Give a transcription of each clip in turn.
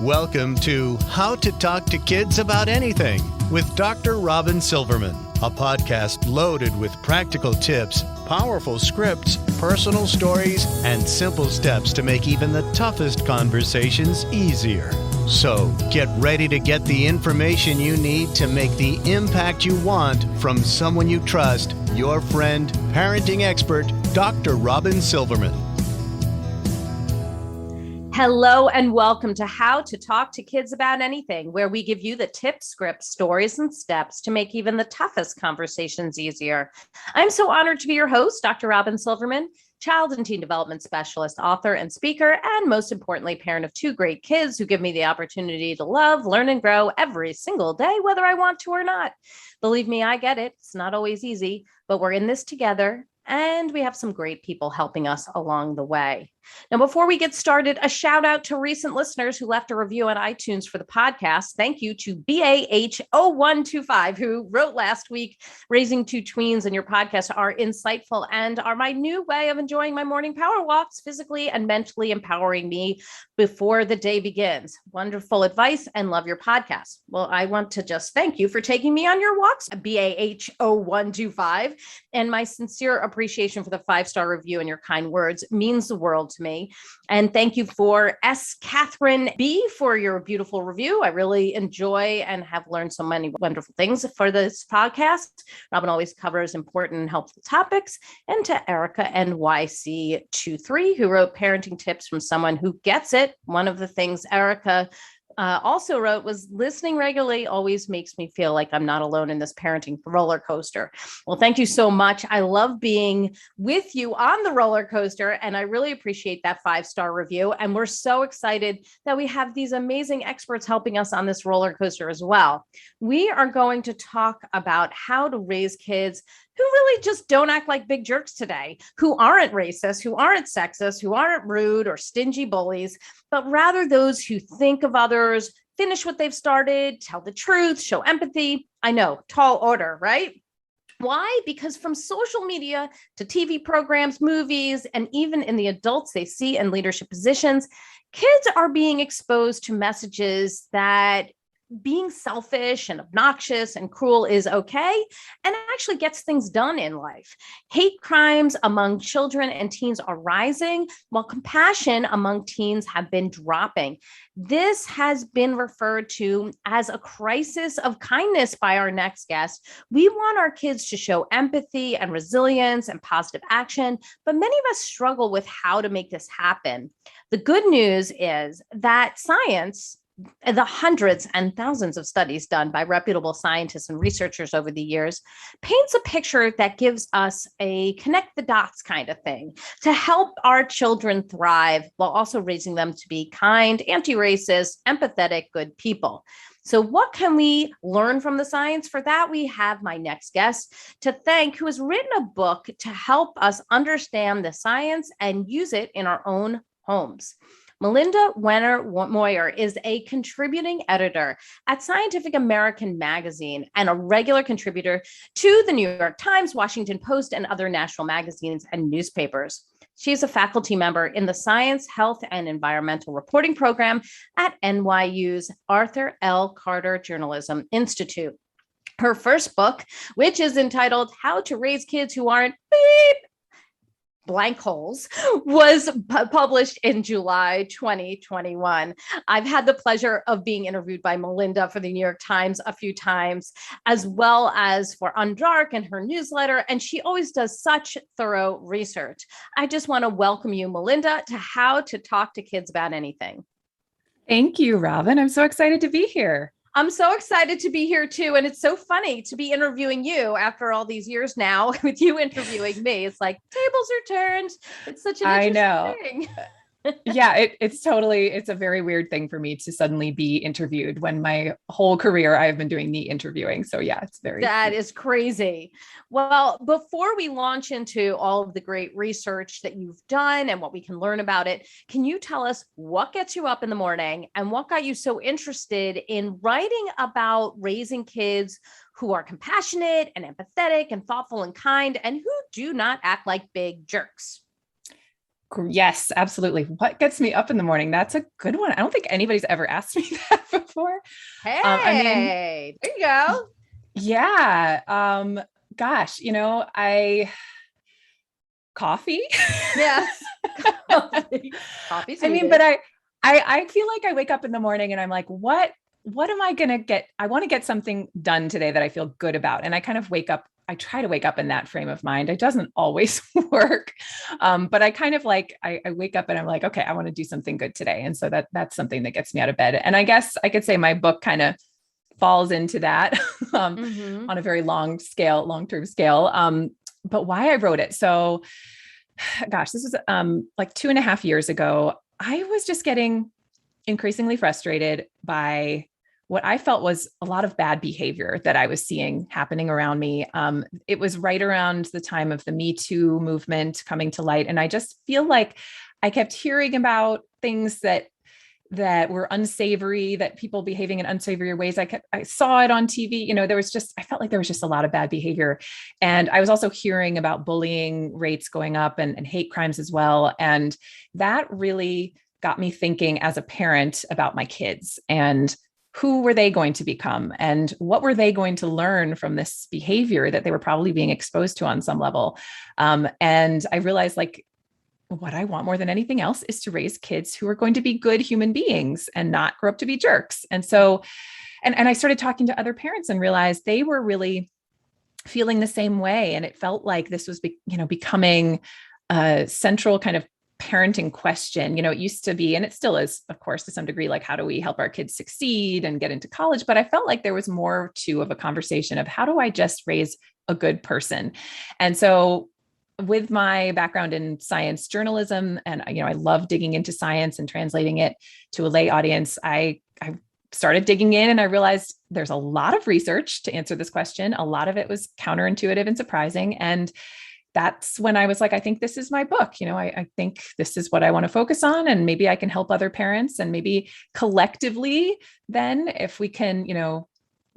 Welcome to How to Talk to Kids About Anything with Dr. Robyn Silverman, a podcast loaded with practical tips, powerful scripts, personal stories, and simple steps to make even the toughest conversations easier. So get ready to get the information you need to make the impact you want from someone you trust, your friend, parenting expert, Dr. Robyn Silverman. Hello and welcome to How to Talk to Kids About Anything, where we give you the tips, scripts, stories, and steps to make even the toughest conversations easier. I'm so honored to be your host, Dr. Robyn Silverman, child and teen development specialist, author, and speaker, and most importantly, parent of two great kids who give me the opportunity to love, learn, and grow every single day, whether I want to or not. Believe me, I get it. It's not always easy, but we're in this together. And we have some great people helping us along the way. Now, before we get started, a shout out to recent listeners who left a review on iTunes for the podcast. Thank you to BAH0125, who wrote last week, "Raising two tweens and your podcast are insightful and are my new way of enjoying my morning power walks, physically and mentally empowering me before the day begins. Wonderful advice and love your podcast." Well, I want to just thank you for taking me on your walks, BAH0125, and my sincere appreciation for the 5-star review and your kind words means the world to me. And thank you for S. Catherine B. for your beautiful review. I really enjoy and have learned so many wonderful things for this podcast. Robyn always covers important and helpful topics. And to Erica NYC23, who wrote parenting tips from someone who gets it. One of the things Erica also wrote was, "Listening regularly always makes me feel like I'm not alone in this parenting roller coaster." Well, thank you so much. I love being with you on the roller coaster, and I really appreciate that 5-star review. And we're so excited that we have these amazing experts helping us on this roller coaster as well. We are going to talk about how to raise kids who really just don't act like big jerks today, who aren't racist, who aren't sexist, who aren't rude or stingy bullies, but rather those who think of others, finish what they've started, tell the truth, show empathy. I know, tall order, right? Why? Because from social media to TV programs, movies, and even in the adults they see in leadership positions, kids are being exposed to messages that being selfish and obnoxious and cruel is okay and actually gets things done in life. Hate crimes among children and teens are rising, while compassion among teens have been dropping. This has been referred to as a crisis of kindness by our next guest. We want our kids to show empathy and resilience and positive action, but many of us struggle with how to make this happen. The good news is that science, the hundreds and thousands of studies done by reputable scientists and researchers over the years, paints a picture that gives us a connect the dots kind of thing to help our children thrive while also raising them to be kind, anti-racist, empathetic, good people. So what can we learn from the science? For that, we have my next guest to thank, who has written a book to help us understand the science and use it in our own homes. Melinda Wenner Moyer is a contributing editor at Scientific American magazine and a regular contributor to the New York Times, Washington Post, and other national magazines and newspapers. She is a faculty member in the Science, Health, and Environmental Reporting program at NYU's Arthur L. Carter Journalism Institute. Her first book, which is entitled How to Raise Kids Who Aren't Beep Blank Holes, was published in July 2021. I've had the pleasure of being interviewed by Melinda for the New York Times a few times, as well as for Undark and her newsletter, and she always does such thorough research. I just want to welcome you, Melinda, to How to Talk to Kids About Anything. Thank you, Robyn. I'm so excited to be here. I'm so excited to be here too. And it's so funny to be interviewing you after all these years now with you interviewing me. It's like tables are turned. It's such an interesting thing. Yeah, it's a very weird thing for me to suddenly be interviewed when my whole career I've been doing the interviewing. So yeah, it's that is crazy. Well, before we launch into all of the great research that you've done and what we can learn about it, can you tell us what gets you up in the morning and what got you so interested in writing about raising kids who are compassionate and empathetic and thoughtful and kind and who do not act like big jerks? Yes, absolutely. What gets me up in the morning? That's a good one. I don't think anybody's ever asked me that before. Hey, there you go. Yeah. Gosh, coffee. Yes. Coffee's I mean, needed. but I feel like I wake up in the morning and I'm like, what am I going to get? I want to get something done today that I feel good about. And I kind of I try to wake up in that frame of mind. It doesn't always work. But I kind of I wake up and I'm like, okay, I want to do something good today. And so that's something that gets me out of bed. And I guess I could say my book kind of falls into that on a very long-term scale. But why I wrote it. So gosh, this was like 2.5 years ago. I was just getting increasingly frustrated by what I felt was a lot of bad behavior that I was seeing happening around me. It was right around the time of the Me Too movement coming to light. And I just feel like I kept hearing about things that were unsavory, that people behaving in unsavory ways. I saw it on TV, I felt like there was just a lot of bad behavior. And I was also hearing about bullying rates going up and hate crimes as well. And that really got me thinking as a parent about my kids and who were they going to become and what were they going to learn from this behavior that they were probably being exposed to on some level. And I realized what I want more than anything else is to raise kids who are going to be good human beings and not grow up to be jerks. And so, and I started talking to other parents and realized they were really feeling the same way. And it felt like this was, becoming a central kind of parenting question. It used to be, and it still is, of course, to some degree, how do we help our kids succeed and get into college? But I felt like there was more of a conversation of how do I just raise a good person? And so with my background in science journalism, and I love digging into science and translating it to a lay audience, I started digging in and I realized there's a lot of research to answer this question. A lot of it was counterintuitive and surprising. And that's when I was like, I think this is my book. I think this is what I want to focus on. And maybe I can help other parents, and maybe collectively, then if we can,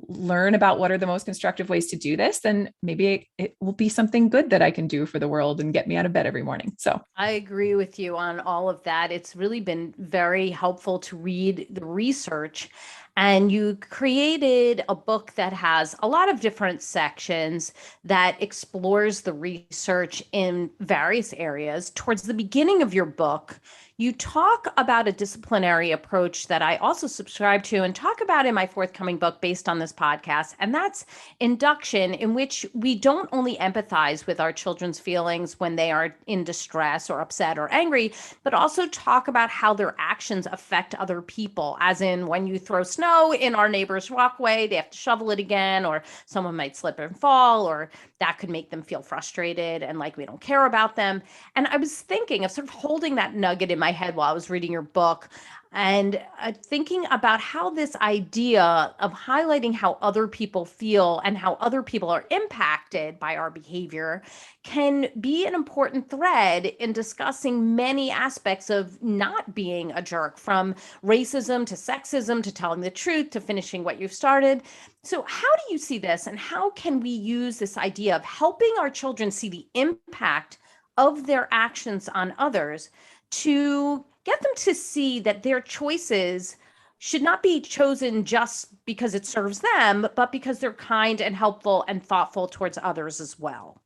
learn about what are the most constructive ways to do this, then maybe it will be something good that I can do for the world and get me out of bed every morning. So I agree with you on all of that. It's really been very helpful to read the research. And you created a book that has a lot of different sections that explores the research in various areas. Towards the beginning of your book, you talk about a disciplinary approach that I also subscribe to and talk about in my forthcoming book based on this podcast. And that's Induction, in which we don't only empathize with our children's feelings when they are in distress or upset or angry, but also talk about how their actions affect other people. As in, when you throw snow in our neighbor's walkway, they have to shovel it again, or someone might slip and fall, or that could make them feel frustrated and like we don't care about them. And I was thinking of sort of holding that nugget in my head while I was reading your book and thinking about how this idea of highlighting how other people feel and how other people are impacted by our behavior can be an important thread in discussing many aspects of not being a jerk, from racism to sexism to telling the truth to finishing what you've started. So how do you see this, and how can we use this idea of helping our children see the impact of their actions on others to get them to see that their choices should not be chosen just because it serves them, but because they're kind and helpful and thoughtful towards others as well?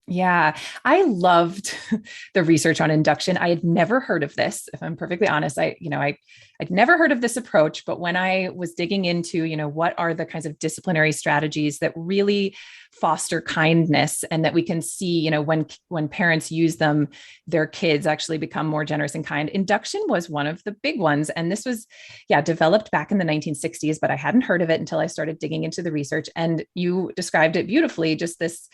yeah, I loved the research on induction. I had never heard of this. If I'm perfectly honest, I'd never heard of this approach, but when I was digging into, what are the kinds of disciplinary strategies that really foster kindness and that we can see, when parents use them, their kids actually become more generous and kind. Induction was one of the big ones. And this was, developed back in the 1960s, but I hadn't heard of it until I started digging into the research. And you described it beautifully, just this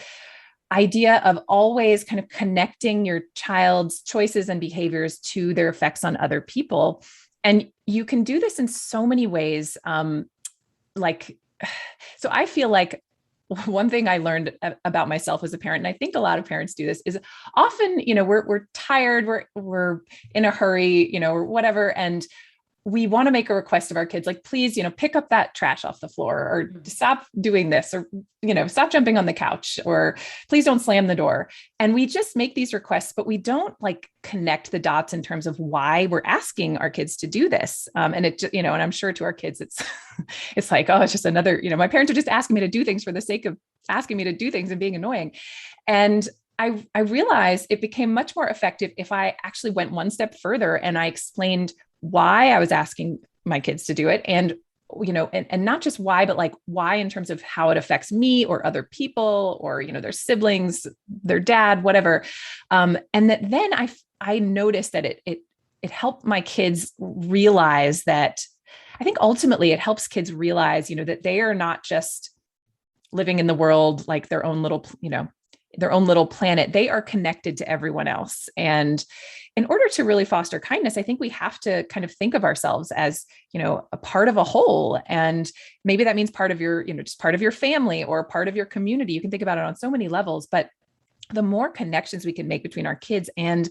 idea of always kind of connecting your child's choices and behaviors to their effects on other people. And you can do this in so many ways. So I feel like one thing I learned about myself as a parent, and I think a lot of parents do this, is often, we're tired, we're in a hurry, or whatever. And we want to make a request of our kids, like, please, pick up that trash off the floor, or stop doing this, or, stop jumping on the couch, or please don't slam the door. And we just make these requests, but we don't like connect the dots in terms of why we're asking our kids to do this. And and I'm sure to our kids, it's like, oh, it's just another, my parents are just asking me to do things for the sake of asking me to do things and being annoying. And I realized it became much more effective if I actually went one step further and I explained why I was asking my kids to do it. And, and not just why, but like why in terms of how it affects me or other people, or, their siblings, their dad, whatever. And then I noticed that it helped my kids realize that, I think ultimately it helps kids realize, that they are not just living in the world like their own little planet. They are connected to everyone else. And in order to really foster kindness, I think we have to kind of think of ourselves as, a part of a whole. And maybe that means part of your, just part of your family or part of your community. You can think about it on so many levels, but the more connections we can make between our kids and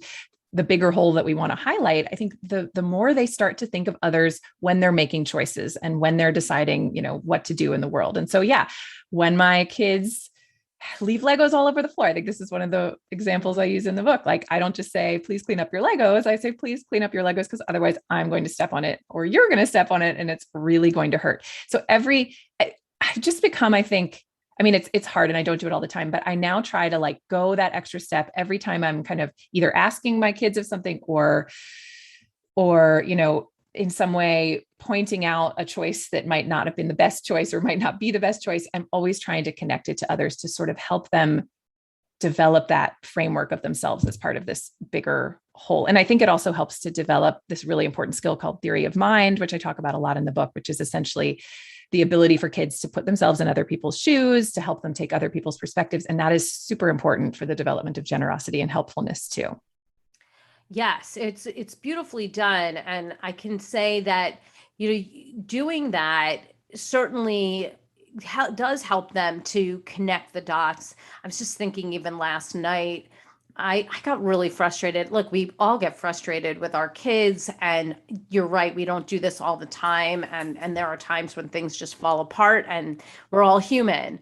the bigger whole that we want to highlight, I think the more they start to think of others when they're making choices and when they're deciding, what to do in the world. And so, yeah, when my kids leave Legos all over the floor, I think this is one of the examples I use in the book. Like, I don't just say, please clean up your Legos. I say, please clean up your Legos, because otherwise I'm going to step on it, or you're going to step on it, and it's really going to hurt. So I've just become, I think, it's hard and I don't do it all the time, but I now try to like go that extra step every time I'm kind of either asking my kids of something or, in some way pointing out a choice that might not have been the best choice or might not be the best choice. I'm always trying to connect it to others to sort of help them develop that framework of themselves as part of this bigger whole. And I think it also helps to develop this really important skill called theory of mind, which I talk about a lot in the book, which is essentially the ability for kids to put themselves in other people's shoes, to help them take other people's perspectives. And that is super important for the development of generosity and helpfulness too. Yes, it's beautifully done. And I can say that, doing that certainly does help them to connect the dots. I was just thinking, even last night, I got really frustrated. Look, we all get frustrated with our kids, and you're right, we don't do this all the time. And there are times when things just fall apart, and we're all human.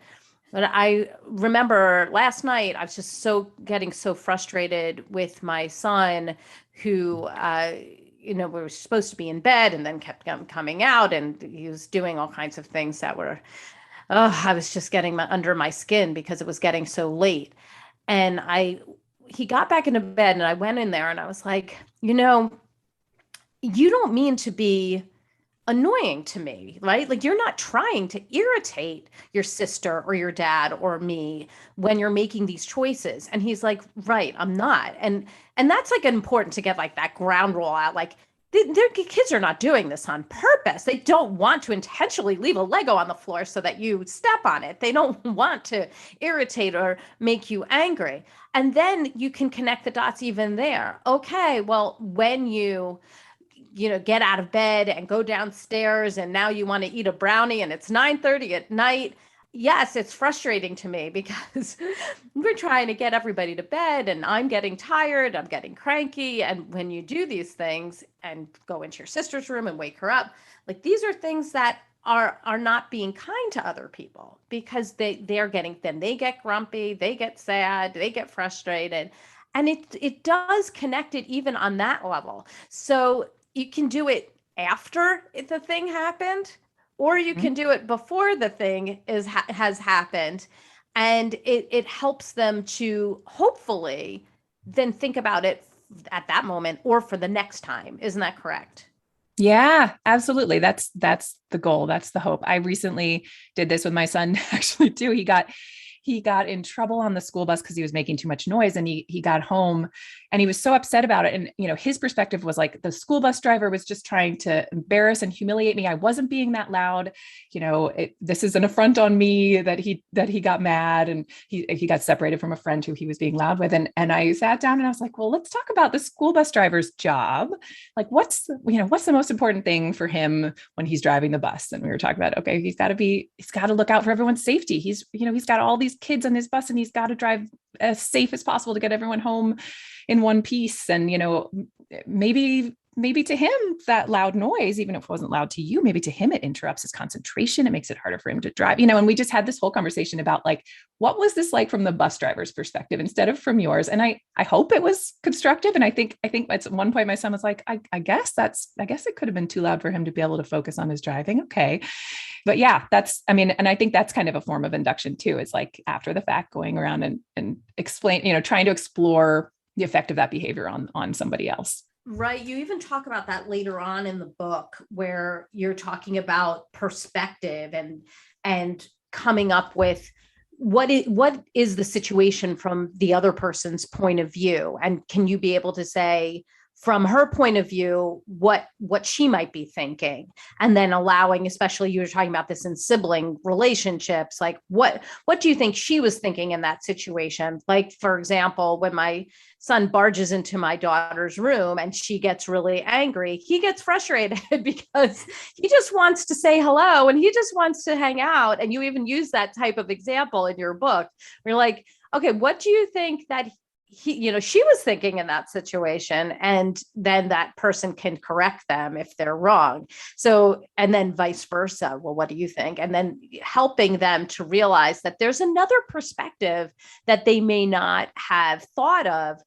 But I remember last night, I was just getting so frustrated with my son, who, we were supposed to be in bed and then kept coming out, and he was doing all kinds of things that were, I was just getting under my skin because it was getting so late. And he got back into bed, and I went in there and I was like, you don't mean to be annoying to me, right? Like, you're not trying to irritate your sister or your dad or me when you're making these choices. And he's like, right, I'm not. And that's like important to get like that ground rule out. Like, their kids are not doing this on purpose. They don't want to intentionally leave a Lego on the floor so that you step on it. They don't want to irritate or make you angry. And then you can connect the dots even there. Okay, well, when you get out of bed and go downstairs, and now you want to eat a brownie and it's 9:30 at night. Yes, it's frustrating to me because we're trying to get everybody to bed, and I'm getting tired, I'm getting cranky. And when you do these things and go into your sister's room and wake her up, like, these are things that are not being kind to other people, because they get grumpy, they get sad, they get frustrated. And it does connect it even on that level. So you can do it after the thing happened, or you can do it before the thing has happened. And it helps them to hopefully then think about it at that moment or for the next time. Isn't that correct? Yeah, absolutely. That's the goal. That's the hope. I recently did this with my son actually too. He got in trouble on the school bus because he was making too much noise, and he got home and he was so upset about it. And, his perspective was like, the school bus driver was just trying to embarrass and humiliate me. I wasn't being that loud. This is an affront on me that he got mad, and he got separated from a friend who he was being loud with. And I sat down and I was like, well, let's talk about the school bus driver's job. Like, what's the most important thing for him when he's driving the bus? And we were talking about, okay, he's got to look out for everyone's safety. He's got all these kids on his bus, and he's got to drive as safe as possible to get everyone home in one piece. And, maybe maybe to him, that loud noise, even if it wasn't loud to you, maybe to him, it interrupts his concentration. It makes it harder for him to drive, and we just had this whole conversation about like, what was this like from the bus driver's perspective instead of from yours? And I hope it was constructive. And I think at one point my son was like, I guess it could have been too loud for him to be able to focus on his driving. Okay. But yeah, and I think that's kind of a form of induction too, is like after the fact going around and explain, trying to explore the effect of that behavior on somebody else. Right. You even talk about that later on in the book, where you're talking about perspective and coming up with what is the situation from the other person's point of view. And can you be able to say, from her point of view, what she might be thinking, and then allowing, especially you were talking about this in sibling relationships, like what do you think she was thinking in that situation? Like, for example, when my son barges into my daughter's room and she gets really angry, he gets frustrated because he just wants to say hello and he just wants to hang out. And you even use that type of example in your book. You're like, okay, what do you think that she was thinking in that situation? And then that person can correct them if they're wrong. So, and then vice versa. Well, what do you think? And then helping them to realize that there's another perspective that they may not have thought of,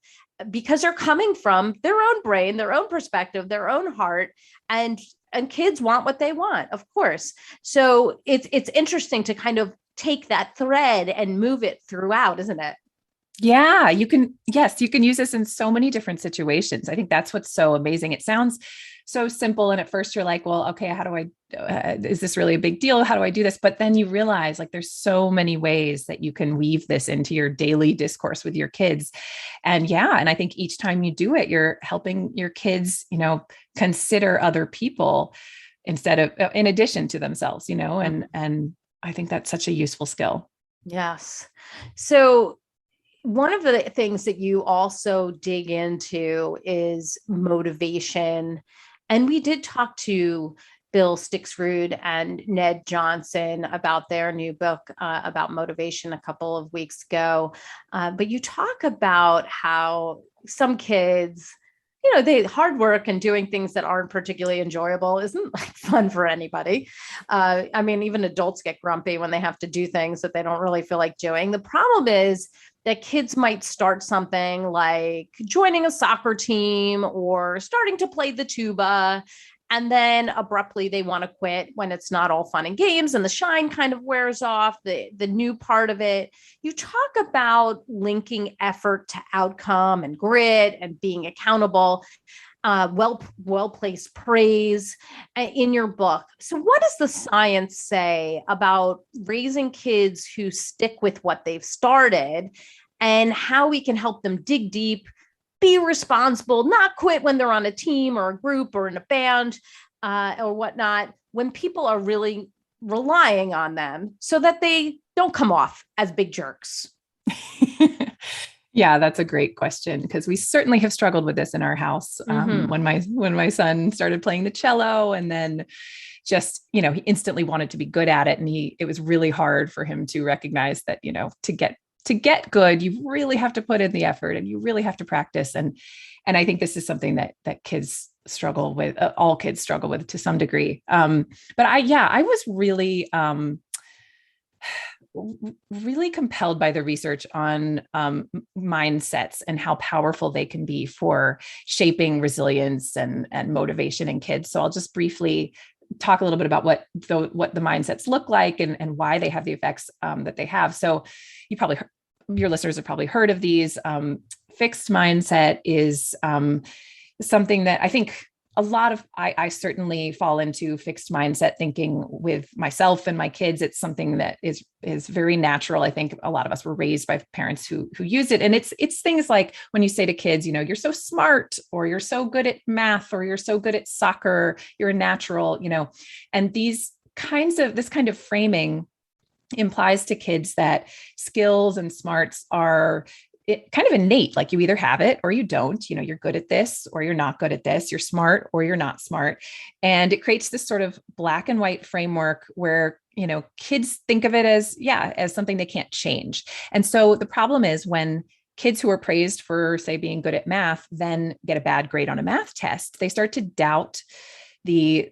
because they're coming from their own brain, their own perspective, their own heart, and kids want what they want, of course. So it's interesting to kind of take that thread and move it throughout, isn't it? Yeah, you can use this in so many different situations. I think that's what's so amazing. It sounds so simple. And at first you're like, well, okay, how do is this really a big deal? How do I do this? But then you realize like, there's so many ways that you can weave this into your daily discourse with your kids. And and I think each time you do it, you're helping your kids, consider other people in addition to themselves, and I think that's such a useful skill. Yes. So one of the things that you also dig into is motivation. And we did talk to Bill Stixrud and Ned Johnson about their new book about motivation a couple of weeks ago. But you talk about how some kids, they hard work and doing things that aren't particularly enjoyable isn't like fun for anybody. I mean, even adults get grumpy when they have to do things that they don't really feel like doing. The problem is that kids might start something like joining a soccer team or starting to play the tuba, and then abruptly they want to quit when it's not all fun and games and the shine kind of wears off, the new part of it. You talk about linking effort to outcome and grit and being accountable, well-placed praise in your book. So what does the science say about raising kids who stick with what they've started, and how we can help them dig deep, be responsible, not quit when they're on a team or a group or in a band or whatnot, when people are really relying on them so that they don't come off as big jerks? Yeah, that's a great question, because we certainly have struggled with this in our house. When my son started playing the cello, and then just, he instantly wanted to be good at it. And it was really hard for him to recognize that, to get good, you really have to put in the effort and you really have to practice. And I think this is something that kids struggle with, all kids struggle with to some degree. But I was really, really compelled by the research on mindsets and how powerful they can be for shaping resilience and motivation in kids. So I'll just briefly talk a little bit about what the mindsets look like and why they have the effects that they have. So your listeners have probably heard of these. Fixed mindset is something that I think I certainly fall into fixed mindset thinking with myself and my kids. It's something that is very natural. I think a lot of us were raised by parents who use it. And it's things like when you say to kids, you're so smart, or you're so good at math, or you're so good at soccer, you're a natural, and this kind of framing implies to kids that skills and smarts are kind of innate, like you either have it or you don't. You're good at this or you're not good at this. You're smart or you're not smart. And it creates this sort of black and white framework where, kids think of it as something they can't change. And so the problem is when kids who are praised for, say, being good at math, then get a bad grade on a math test, they start to doubt the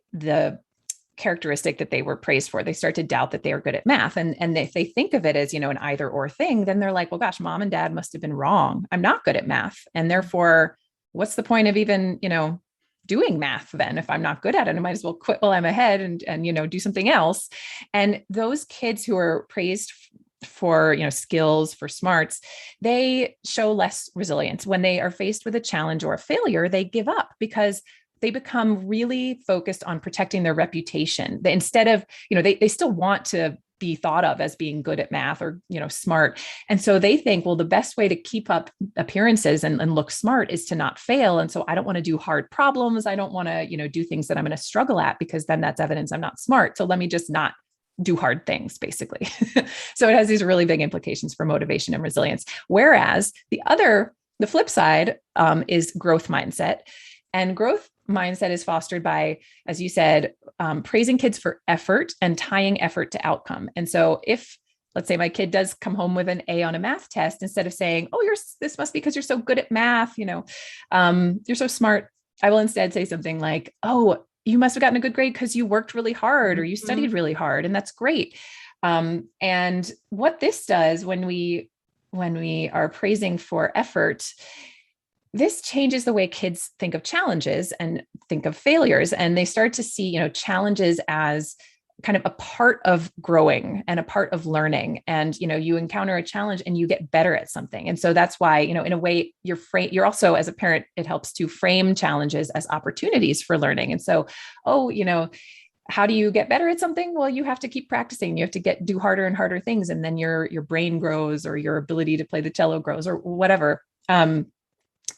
characteristic that they were praised for. They start to doubt that they are good at math. And if they think of it as, an either or thing, then they're like, well, gosh, mom and dad must have been wrong. I'm not good at math. And therefore, what's the point of even, doing math then? If I'm not good at it, I might as well quit while I'm ahead and do something else. And those kids who are praised for, skills, for smarts, they show less resilience. When they are faced with a challenge or a failure, they give up because they become really focused on protecting their reputation. Instead of, they still want to be thought of as being good at math or, smart. And so they think, well, the best way to keep up appearances and look smart is to not fail. And so I don't want to do hard problems. I don't want to, do things that I'm going to struggle at, because then that's evidence I'm not smart. So let me just not do hard things, basically. So it has these really big implications for motivation and resilience. Whereas the flip side is growth mindset. And growth mindset is fostered by, as you said, praising kids for effort and tying effort to outcome. And so if, let's say, my kid does come home with an A on a math test, instead of saying, oh, this must be because you're so good at math, you're so smart, I will instead say something like, oh, you must have gotten a good grade because you worked really hard or you studied really hard. And that's great. And what this does when we are praising for effort, this changes the way kids think of challenges and think of failures. And they start to see, challenges as kind of a part of growing and a part of learning. And, you encounter a challenge and you get better at something. And so that's why, in a way you're also, as a parent, it helps to frame challenges as opportunities for learning. And so, how do you get better at something? Well, you have to keep practicing. You have to do harder and harder things. And then your brain grows, or your ability to play the cello grows, or whatever.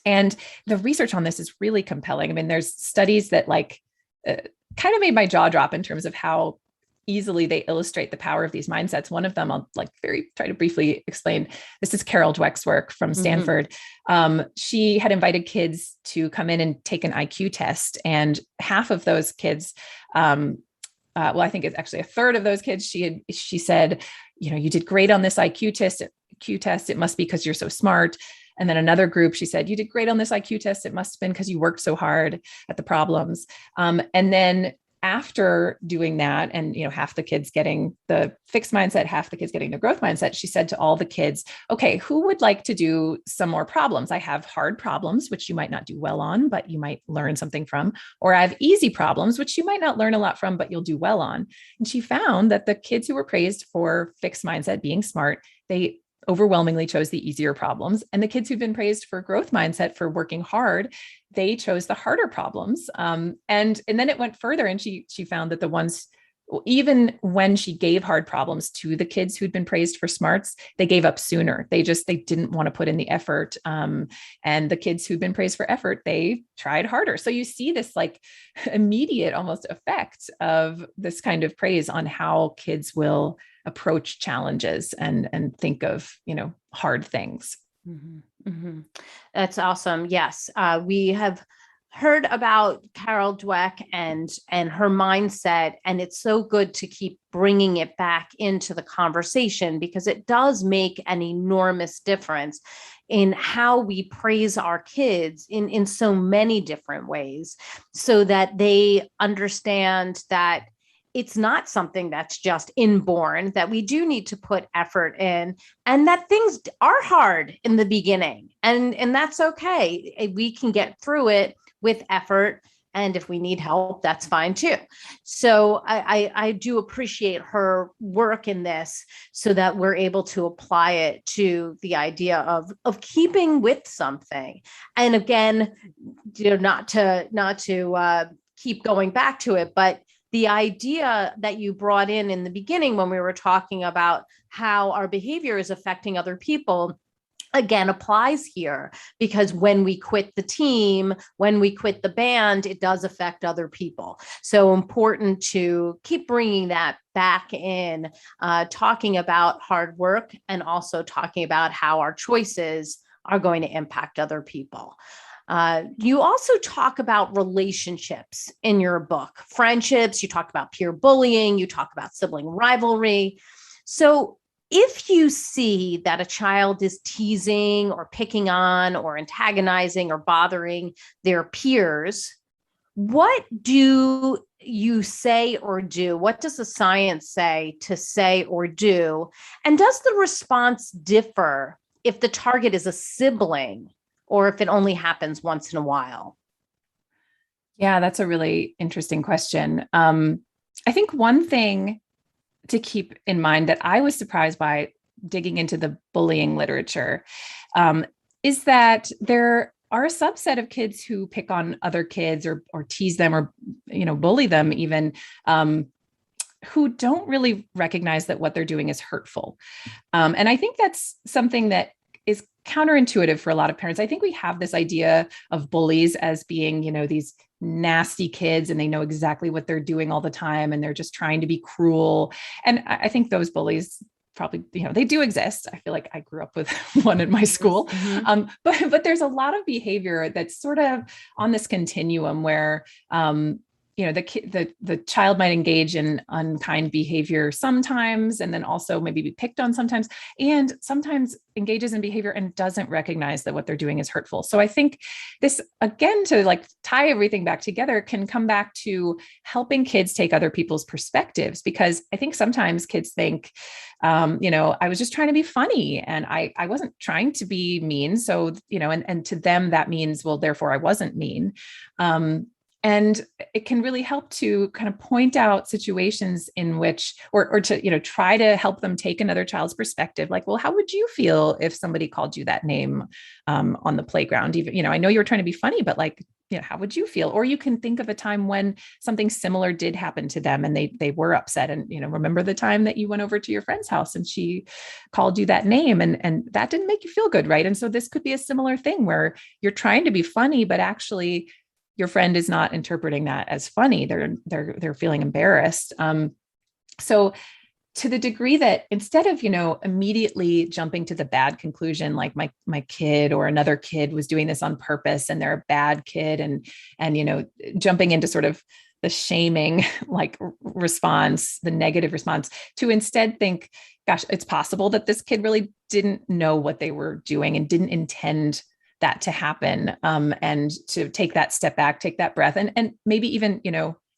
And the research on this is really compelling. I mean, there's studies that kind of made my jaw drop in terms of how easily they illustrate the power of these mindsets. One of them I'll try to briefly explain. This is Carol Dweck's work from Stanford. She had invited kids to come in and take an IQ test, and half of those kids, I think it's actually a third of those kids, she said, you did great on this IQ test. It must be because you're so smart. And then another group, she said, you did great on this IQ test. It must have been because you worked so hard at the problems. And then after doing that, and, half the kids getting the fixed mindset, half the kids getting the growth mindset, she said to all the kids, okay, who would like to do some more problems? I have hard problems, which you might not do well on, but you might learn something from, or I have easy problems, which you might not learn a lot from, but you'll do well on. And she found that the kids who were praised for fixed mindset, being smart, they overwhelmingly chose the easier problems. And the kids who've been praised for growth mindset, for working hard, they chose the harder problems. And then it went further, and she found that the ones, even when she gave hard problems to the kids who'd been praised for smarts, they gave up sooner. They didn't want to put in the effort. And the kids who'd been praised for effort, they tried harder. So you see this immediate almost effect of this kind of praise on how kids will approach challenges and think of, hard things. Mm-hmm. Mm-hmm. That's awesome. Yes. We have heard about Carol Dweck and her mindset, and it's so good to keep bringing it back into the conversation, because it does make an enormous difference in how we praise our kids in so many different ways, so that they understand that it's not something that's just inborn, that we do need to put effort in, and that things are hard in the beginning. And that's okay. We can get through it with effort. And if we need help, that's fine too. So I do appreciate her work in this, so that we're able to apply it to the idea of keeping with something. And again, not to keep going back to it, but the idea that you brought in the beginning, when we were talking about how our behavior is affecting other people, again, applies here, because when we quit the team, when we quit the band, it does affect other people. So important to keep bringing that back in, talking about hard work, and also talking about how our choices are going to impact other people. You also talk about relationships in your book, friendships. You talk about peer bullying. You talk about sibling rivalry. So if you see that a child is teasing or picking on or antagonizing or bothering their peers, what do you say or do? What does the science say to say or do? And does the response differ if the target is a sibling or if it only happens once in a while? Yeah, that's a really interesting question. I think one thing to keep in mind that I was surprised by digging into the bullying literature is that there are a subset of kids who pick on other kids or tease them or, bully them even, who don't really recognize that what they're doing is hurtful. And I think that's something that is counterintuitive for a lot of parents. I think we have this idea of bullies as being, these nasty kids and they know exactly what they're doing all the time and they're just trying to be cruel. And I think those bullies probably, they do exist. I feel like I grew up with one in my school. Mm-hmm. But there's a lot of behavior that's sort of on this continuum where, the child might engage in unkind behavior sometimes, and then also maybe be picked on sometimes, and sometimes engages in behavior and doesn't recognize that what they're doing is hurtful. So I think this, again, to tie everything back together, can come back to helping kids take other people's perspectives, because I think sometimes kids think, I was just trying to be funny and I wasn't trying to be mean. So, and to them that means, well, therefore I wasn't mean. And it can really help to kind of point out situations in which, or to, try to help them take another child's perspective. Like, well, how would you feel if somebody called you that name on the playground? Even, I know you were trying to be funny, but how would you feel? Or you can think of a time when something similar did happen to them and they were upset. And, remember the time that you went over to your friend's house and she called you that name and that didn't make you feel good, right? And so this could be a similar thing where you're trying to be funny, but actually your friend is not interpreting that as funny. They're feeling embarrassed. So to the degree that instead of, immediately jumping to the bad conclusion, like my kid or another kid was doing this on purpose and they're a bad kid and, jumping into sort of the shaming, response, the negative response, to instead think, gosh, it's possible that this kid really didn't know what they were doing and didn't intend that to happen, and to take that step back, take that breath, and maybe even,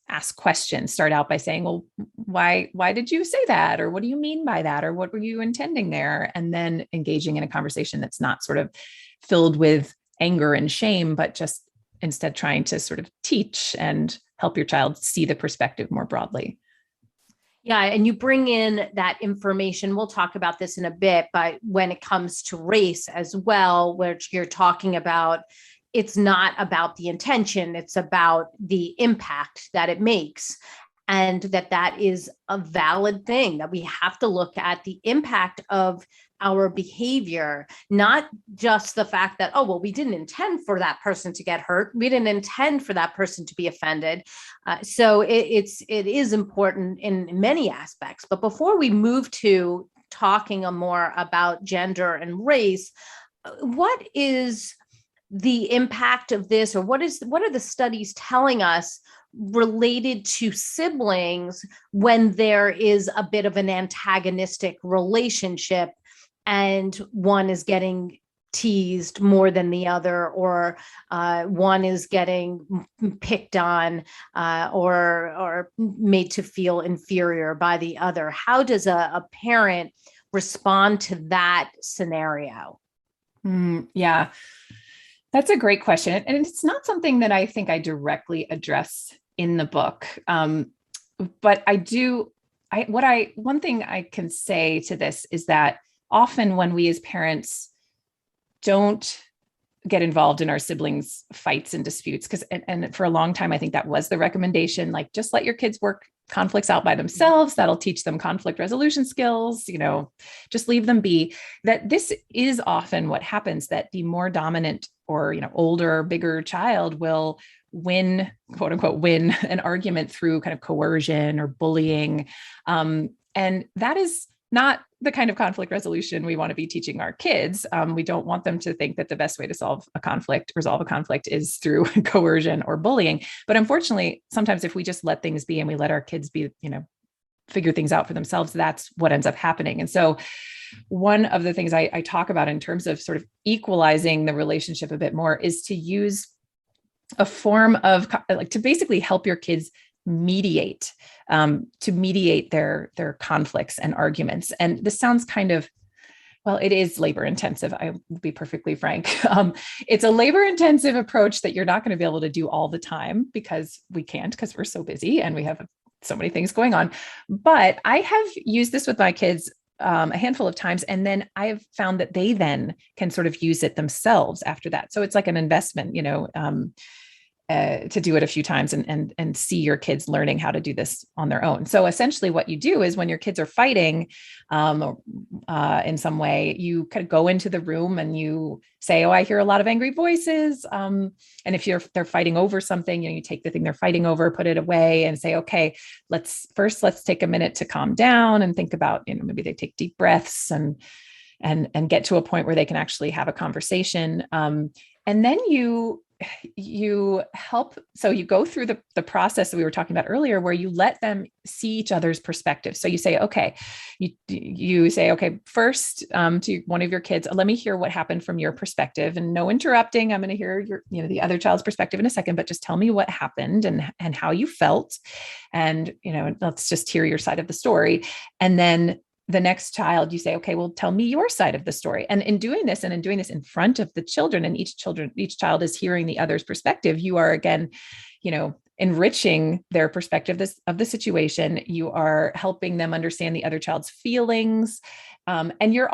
ask questions. Start out by saying, well, why did you say that? Or what do you mean by that? Or what were you intending there? And then engaging in a conversation that's not sort of filled with anger and shame, but just instead trying to sort of teach and help your child see the perspective more broadly. Yeah. And you bring in that information. We'll talk about this in a bit, but when it comes to race as well, which you're talking about, it's not about the intention, it's about the impact that it makes. And that is a valid thing, that we have to look at the impact of our behavior, not just the fact that, oh, well, we didn't intend for that person to get hurt. We didn't intend for that person to be offended. So it is important in many aspects. But before we move to talking more about gender and race, what is the impact of this, or what are the studies telling us related to siblings when there is a bit of an antagonistic relationship and one is getting teased more than the other, or one is getting picked on or made to feel inferior by the other? How does a parent respond to that scenario? Yeah. That's a great question. And it's not something that I think I directly address in the book. But one thing I can say to this is that often when we as parents don't get involved in our siblings' fights and disputes, and for a long time, I think that was the recommendation, just let your kids work conflicts out by themselves. That'll teach them conflict resolution skills, just leave them be. That this is often what happens, that the more dominant or, older, bigger child will win, quote unquote, win an argument through kind of coercion or bullying. And that is not the kind of conflict resolution we want to be teaching our kids. We don't want them to think that the best way to resolve a conflict is through coercion or bullying. But unfortunately, sometimes if we just let things be and we let our kids be, figure things out for themselves, that's what ends up happening. And so one of the things I talk about in terms of sort of equalizing the relationship a bit more is to use a form of like to basically help your kids mediate, to mediate their conflicts and arguments. And this sounds kind of, well, it is labor intensive. I will be perfectly frank. It's a labor intensive approach that you're not going to be able to do all the time because we can't, because we're so busy and we have so many things going on. But I have used this with my kids a handful of times. And then I have found that they then can sort of use it themselves after that. So it's like an investment, to do it a few times and see your kids learning how to do this on their own. So essentially what you do is when your kids are fighting in some way, you kind of go into the room and you say, oh, I hear a lot of angry voices. And if they're fighting over something, you take the thing they're fighting over, put it away and say, okay, let's take a minute to calm down and think about, maybe they take deep breaths and get to a point where they can actually have a conversation. And then you help. So you go through the process that we were talking about earlier, where you let them see each other's perspective. So you say, okay, you say, okay, first, to one of your kids, let me hear what happened from your perspective, and no interrupting. I'm going to hear the other child's perspective in a second, but just tell me what happened and how you felt. And, let's just hear your side of the story. And then the next child, you say, okay, well, tell me your side of the story. And in doing this in front of the children, and each child is hearing the other's perspective, you are again, enriching their perspective of the situation. You are helping them understand the other child's feelings. And you're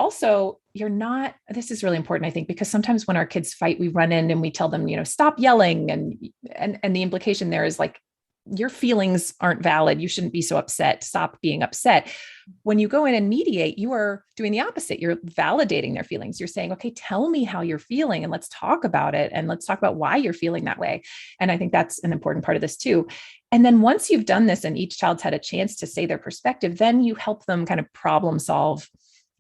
not, this is really important, I think, because sometimes when our kids fight, we run in and we tell them, stop yelling. And the implication there is like, your feelings aren't valid. You shouldn't be so upset. Stop being upset. When you go in and mediate, you are doing the opposite. You're validating their feelings. You're saying, okay, tell me how you're feeling and let's talk about it. And let's talk about why you're feeling that way. And I think that's an important part of this too. And then once you've done this and each child's had a chance to say their perspective, then you help them kind of problem solve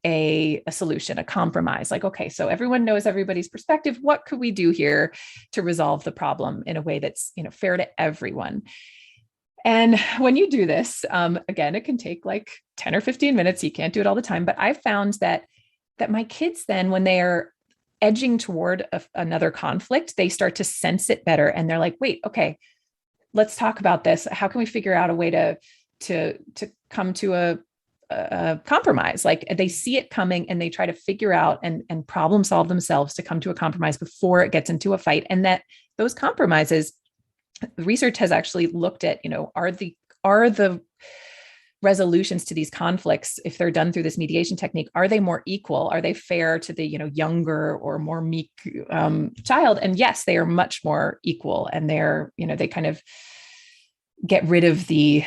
a solution, a compromise. Like, okay, so everyone knows everybody's perspective. What could we do here to resolve the problem in a way that's, fair to everyone? And when you do this, again, it can take like 10 or 15 minutes. You can't do it all the time, but I've found that my kids then, when they are edging toward another conflict, they start to sense it better. And they're like, wait, okay, let's talk about this. How can we figure out a way to come to a compromise? Like they see it coming and they try to figure out and problem solve themselves to come to a compromise before it gets into a fight. And that those compromises, research has actually looked at, are the resolutions to these conflicts, if they're done through this mediation technique, are they more equal? Are they fair to the, younger or more meek child? And yes, they are much more equal. And they're, they kind of get rid of the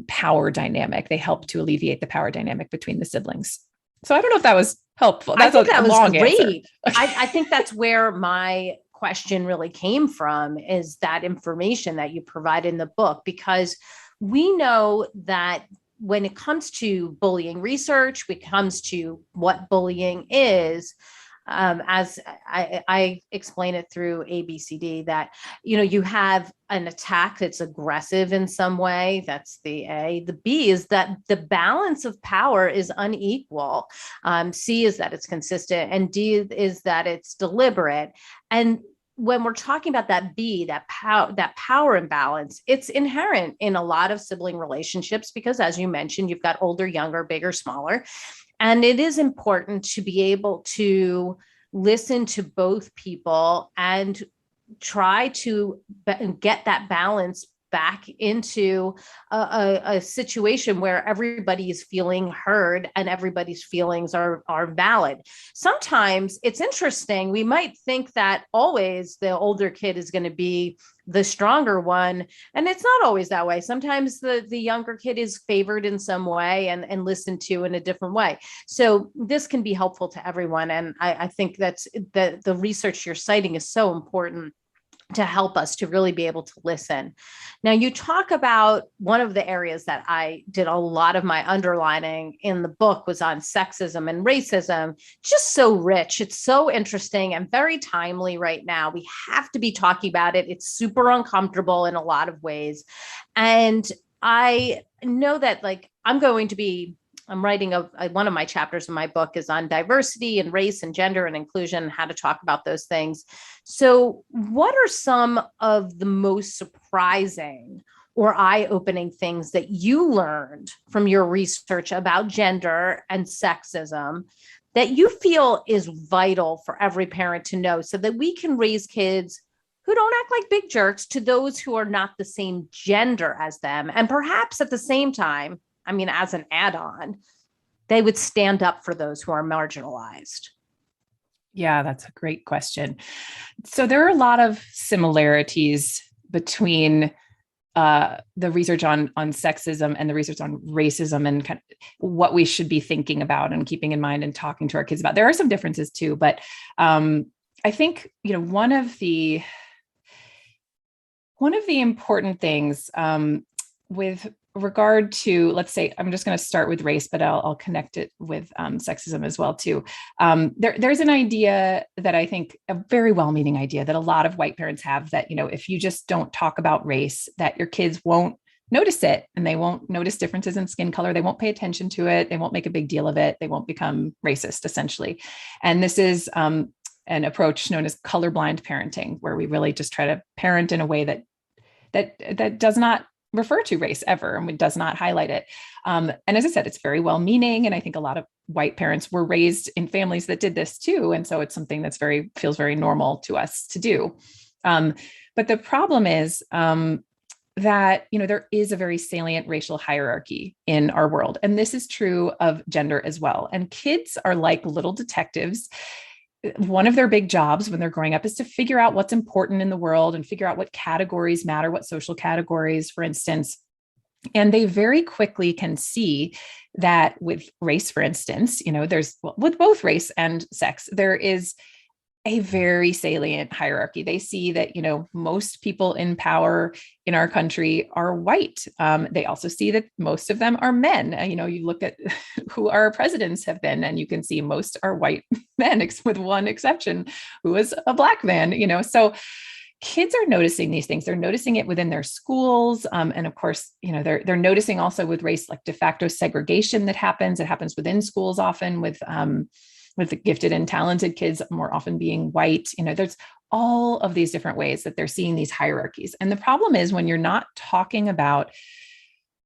power dynamic. They help to alleviate the power dynamic between the siblings. So I don't know if that was helpful. That's that was great. I think that's where my question really came from, is that information that you provide in the book, because we know that when it comes to bullying research, when it comes to what bullying is, as I explain it through ABCD, that, you have an attack that's aggressive in some way. That's the A. The B is that the balance of power is unequal. C is that it's consistent. And D is that it's deliberate. And when we're talking about that B, that power imbalance, it's inherent in a lot of sibling relationships, because as you mentioned, you've got older, younger, bigger, smaller. And it is important to be able to listen to both people and try to get that balance back into a situation where everybody is feeling heard and everybody's feelings are valid. Sometimes it's interesting. We might think that always the older kid is going to be the stronger one. And it's not always that way. Sometimes the younger kid is favored in some way and listened to in a different way. So this can be helpful to everyone. And I think that's the research you're citing is so important to help us to really be able to listen. Now, you talk about one of the areas that I did a lot of my underlining in the book was on sexism and racism. Just so rich. It's so interesting and very timely right now. We have to be talking about it. It's super uncomfortable in a lot of ways. And I know that I'm writing one of my chapters in my book is on diversity and race and gender and inclusion, and how to talk about those things. So what are some of the most surprising or eye-opening things that you learned from your research about gender and sexism that you feel is vital for every parent to know so that we can raise kids who don't act like big jerks to those who are not the same gender as them? And perhaps at the same time, I mean, as an add-on, they would stand up for those who are marginalized. Yeah, that's a great question. So there are a lot of similarities between the research on sexism and the research on racism and kind of what we should be thinking about and keeping in mind and talking to our kids about. There are some differences too, but I think, one of the important things with regard to, let's say, I'm just going to start with race, but I'll connect it with sexism as well too. There's an idea that I think a very well-meaning idea that a lot of white parents have that, if you just don't talk about race, that your kids won't notice it and they won't notice differences in skin color. They won't pay attention to it. They won't make a big deal of it. They won't become racist, essentially. And this is an approach known as colorblind parenting, where we really just try to parent in a way that does not refer to race ever and does not highlight it. And as I said, it's very well-meaning. And I think a lot of white parents were raised in families that did this too. And so it's something that's feels very normal to us to do. But the problem is that, there is a very salient racial hierarchy in our world. And this is true of gender as well. And kids are like little detectives. One of their big jobs when they're growing up is to figure out what's important in the world and figure out what categories matter, what social categories, for instance. And they very quickly can see that with race, for instance, with both race and sex, there is a very salient hierarchy. They see that, most people in power in our country are white. They also see that most of them are men. You look at who our presidents have been, and you can see most are white men, with one exception, who is a Black man, So kids are noticing these things. They're noticing it within their schools. And of course, they're noticing also with race, like de facto segregation that happens. It happens within schools often with the gifted and talented kids more often being white. There's all of these different ways that they're seeing these hierarchies. And the problem is when you're not talking about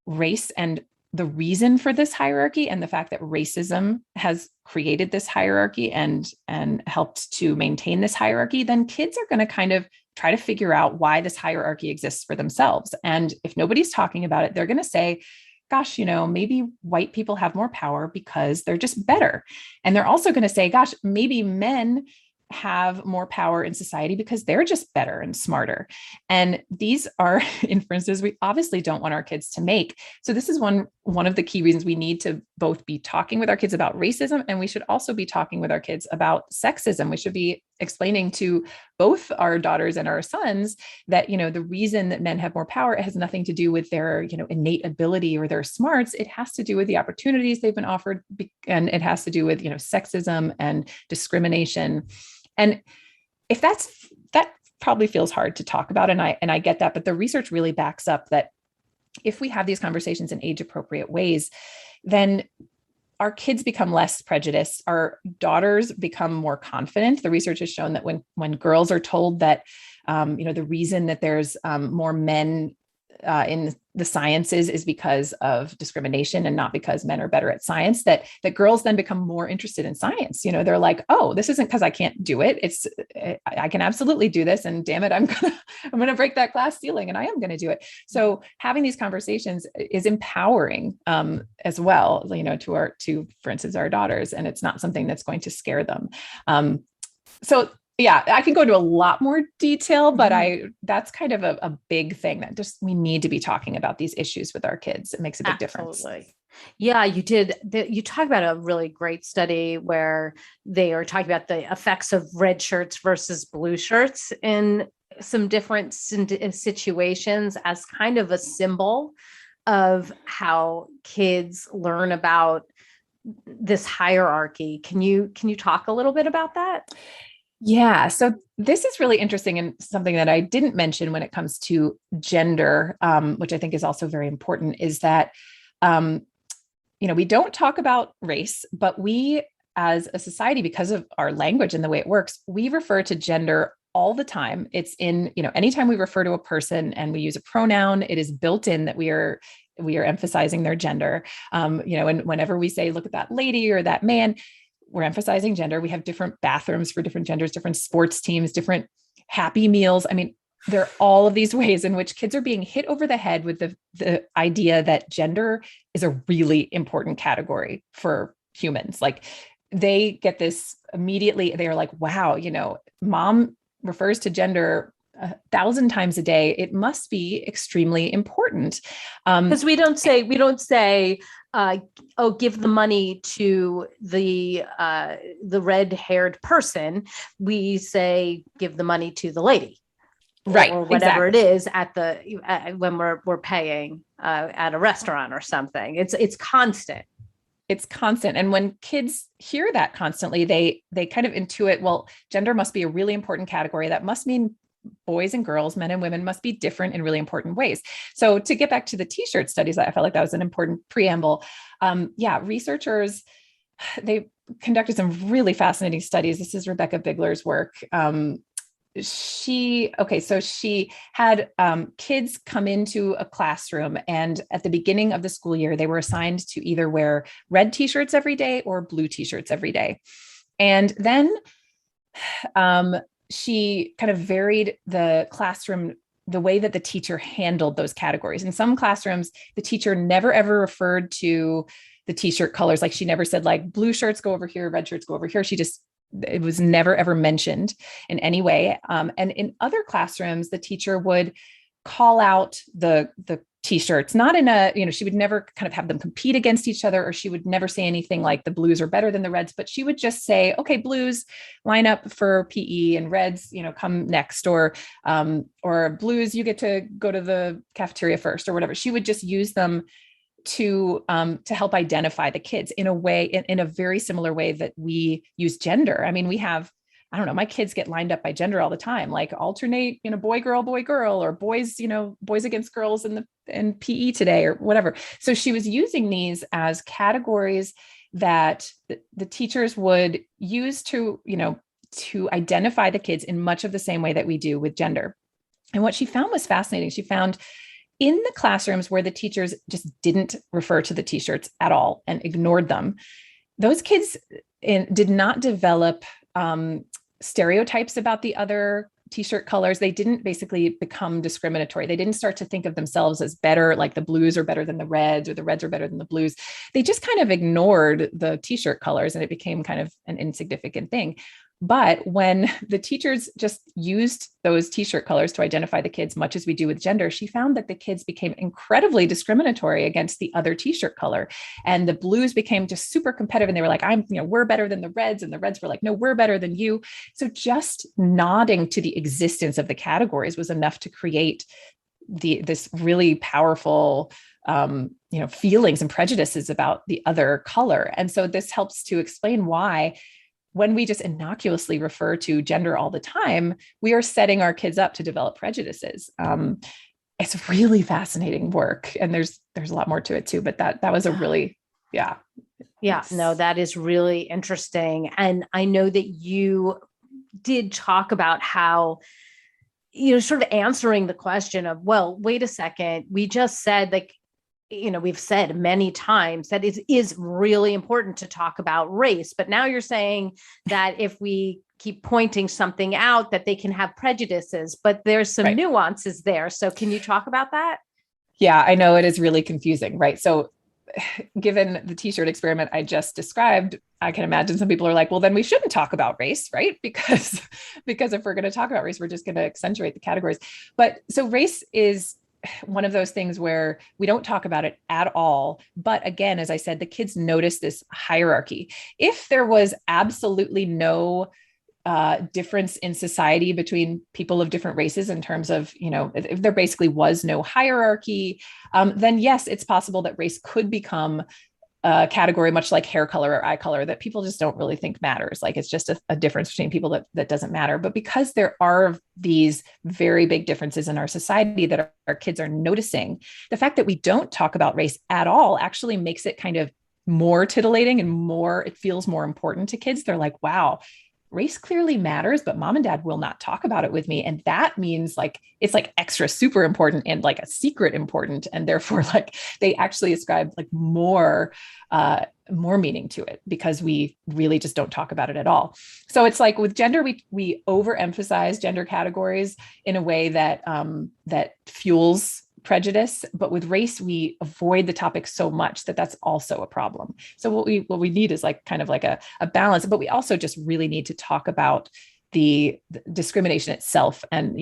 race and the reason for this hierarchy and the fact that racism has created this hierarchy and helped to maintain this hierarchy, then kids are going to kind of try to figure out why this hierarchy exists for themselves. And if nobody's talking about it, they're going to say, gosh, maybe white people have more power because they're just better. And they're also going to say, gosh, maybe men have more power in society because they're just better and smarter. And these are inferences we obviously don't want our kids to make. So this is one of the key reasons we need to both be talking with our kids about racism, and we should also be talking with our kids about sexism. We should be explaining to both our daughters and our sons that, the reason that men have more power, it has nothing to do with their, innate ability or their smarts. It has to do with the opportunities they've been offered. And it has to do with, sexism and discrimination. And if that probably feels hard to talk about. And I get that, but the research really backs up that if we have these conversations in age appropriate ways, then our kids become less prejudiced. Our daughters become more confident. The research has shown that when girls are told that, the reason that there's more men in the sciences is because of discrimination and not because men are better at science, that girls then become more interested in science. They're like, oh, this isn't because I can't do it. I can absolutely do this. And damn it, I'm going to break that glass ceiling and I am going to do it. So having these conversations is empowering as well, to, for instance, our daughters, and it's not something that's going to scare them. So yeah, I can go into a lot more detail, but that's kind of a big thing that just, we need to be talking about these issues with our kids. It makes a big difference. Yeah, you did. You talk about a really great study where they are talking about the effects of red shirts versus blue shirts in some different situations as kind of a symbol of how kids learn about this hierarchy. Can you talk a little bit about that? Yeah. So this is really interesting and something that I didn't mention when it comes to gender, which I think is also very important, is that, um, we don't talk about race, but we as a society, because of our language and the way it works, we refer to gender all the time. It's in, anytime we refer to a person and we use a pronoun, it is built in that we are emphasizing their gender. And whenever we say, look at that lady or that man, we're emphasizing gender. We have different bathrooms for different genders, different sports teams, different happy meals. I mean, there are all of these ways in which kids are being hit over the head with the idea that gender is a really important category for humans. Like they get this immediately. They are like, wow, mom refers to gender 1,000 times a day. It must be extremely important. Because we don't say, oh, give the money to the red-haired person. We say, give the money to the lady. Right. Or whatever it is when we're paying at a restaurant or something. It's constant. It's constant. And when kids hear that constantly, they kind of intuit, well, gender must be a really important category. That must mean boys and girls, men and women must be different in really important ways. So to get back to the Tshirt studies, I felt like that was an important preamble. Researchers, they conducted some really fascinating studies. This is Rebecca Bigler's work. She had kids come into a classroom, and at the beginning of the school year, they were assigned to either wear red T-shirts every day or blue T-shirts every day. And then she kind of varied the classroom, the way that the teacher handled those categories. In some classrooms, the teacher never, ever referred to the T-shirt colors. Like she never said like blue shirts go over here, red shirts go over here. It was never, ever mentioned in any way. And in other classrooms, the teacher would call out the T-shirts, not in she would never kind of have them compete against each other, or she would never say anything like the blues are better than the reds, but she would just say, okay, blues line up for PE and reds, come next, or blues, you get to go to the cafeteria first or whatever. She would just use them to help identify the kids in a way, in a very similar way that we use gender. I mean, we have, I don't know, my kids get lined up by gender all the time, like alternate, boy, girl, or boys, boys against girls in PE today or whatever. So she was using these as categories that the teachers would use to identify the kids in much of the same way that we do with gender. And what she found was fascinating. She found in the classrooms where the teachers just didn't refer to the T-shirts at all and ignored them, those kids did not develop stereotypes about the other T-shirt colors. They didn't basically become discriminatory. They didn't start to think of themselves as better, like the blues are better than the reds or the reds are better than the blues. They just kind of ignored the T-shirt colors, and it became kind of an insignificant thing. But when the teachers just used those T-shirt colors to identify the kids, much as we do with gender, she found that the kids became incredibly discriminatory against the other T-shirt color. And the blues became just super competitive. And they were like, we're better than the reds. And the reds were like, no, we're better than you. So just nodding to the existence of the categories was enough to create this really powerful feelings and prejudices about the other color. And so this helps to explain why, when we just innocuously refer to gender all the time, we are setting our kids up to develop prejudices. It's really fascinating work. And there's a lot more to it too, but that was a really, yeah. Yeah, no, that is really interesting. And I know that you did talk about how, sort of answering the question of, well, wait a second, we just said like, we've said many times that it is really important to talk about race, but now you're saying that if we keep pointing something out that they can have prejudices, but there's some nuances there. So can you talk about that? Yeah, I know it is really confusing, right? So given the T-shirt experiment I just described, I can imagine some people are like, well, then we shouldn't talk about race, right? Because if we're going to talk about race, we're just going to accentuate the categories. But so race is one of those things where we don't talk about it at all. But again, as I said, the kids notice this hierarchy. If there was absolutely no difference in society between people of different races in terms of, if there basically was no hierarchy, then yes, it's possible that race could become a category, much like hair color or eye color, that people just don't really think matters. Like it's just a difference between people that doesn't matter. But because there are these very big differences in our society that our kids are noticing, the fact that we don't talk about race at all actually makes it kind of more titillating and it feels more important to kids. They're like, wow, race clearly matters, but mom and dad will not talk about it with me. And that means like, it's like extra super important and like a secret important. And therefore like they actually ascribe like more meaning to it because we really just don't talk about it at all. So it's like with gender, we overemphasize gender categories in a way that, that fuels prejudice, but with race, we avoid the topic so much that that's also a problem. So what we need is like kind of like a balance, but we also just really need to talk about the discrimination itself. And,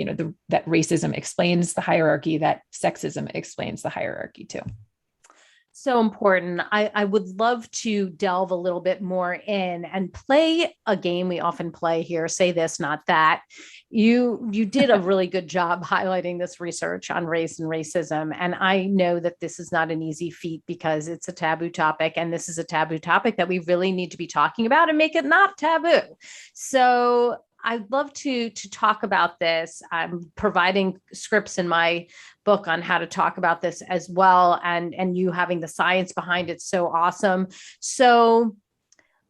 that racism explains the hierarchy, that sexism explains the hierarchy too. So important. I would love to delve a little bit more in and play a game we often play here, say this, not that. You did a really good job highlighting this research on race and racism. And I know that this is not an easy feat because it's a taboo topic. And this is a taboo topic that we really need to be talking about and make it not taboo. So I'd love to talk about this. I'm providing scripts in my book on how to talk about this as well. And you having the science behind it. So awesome. So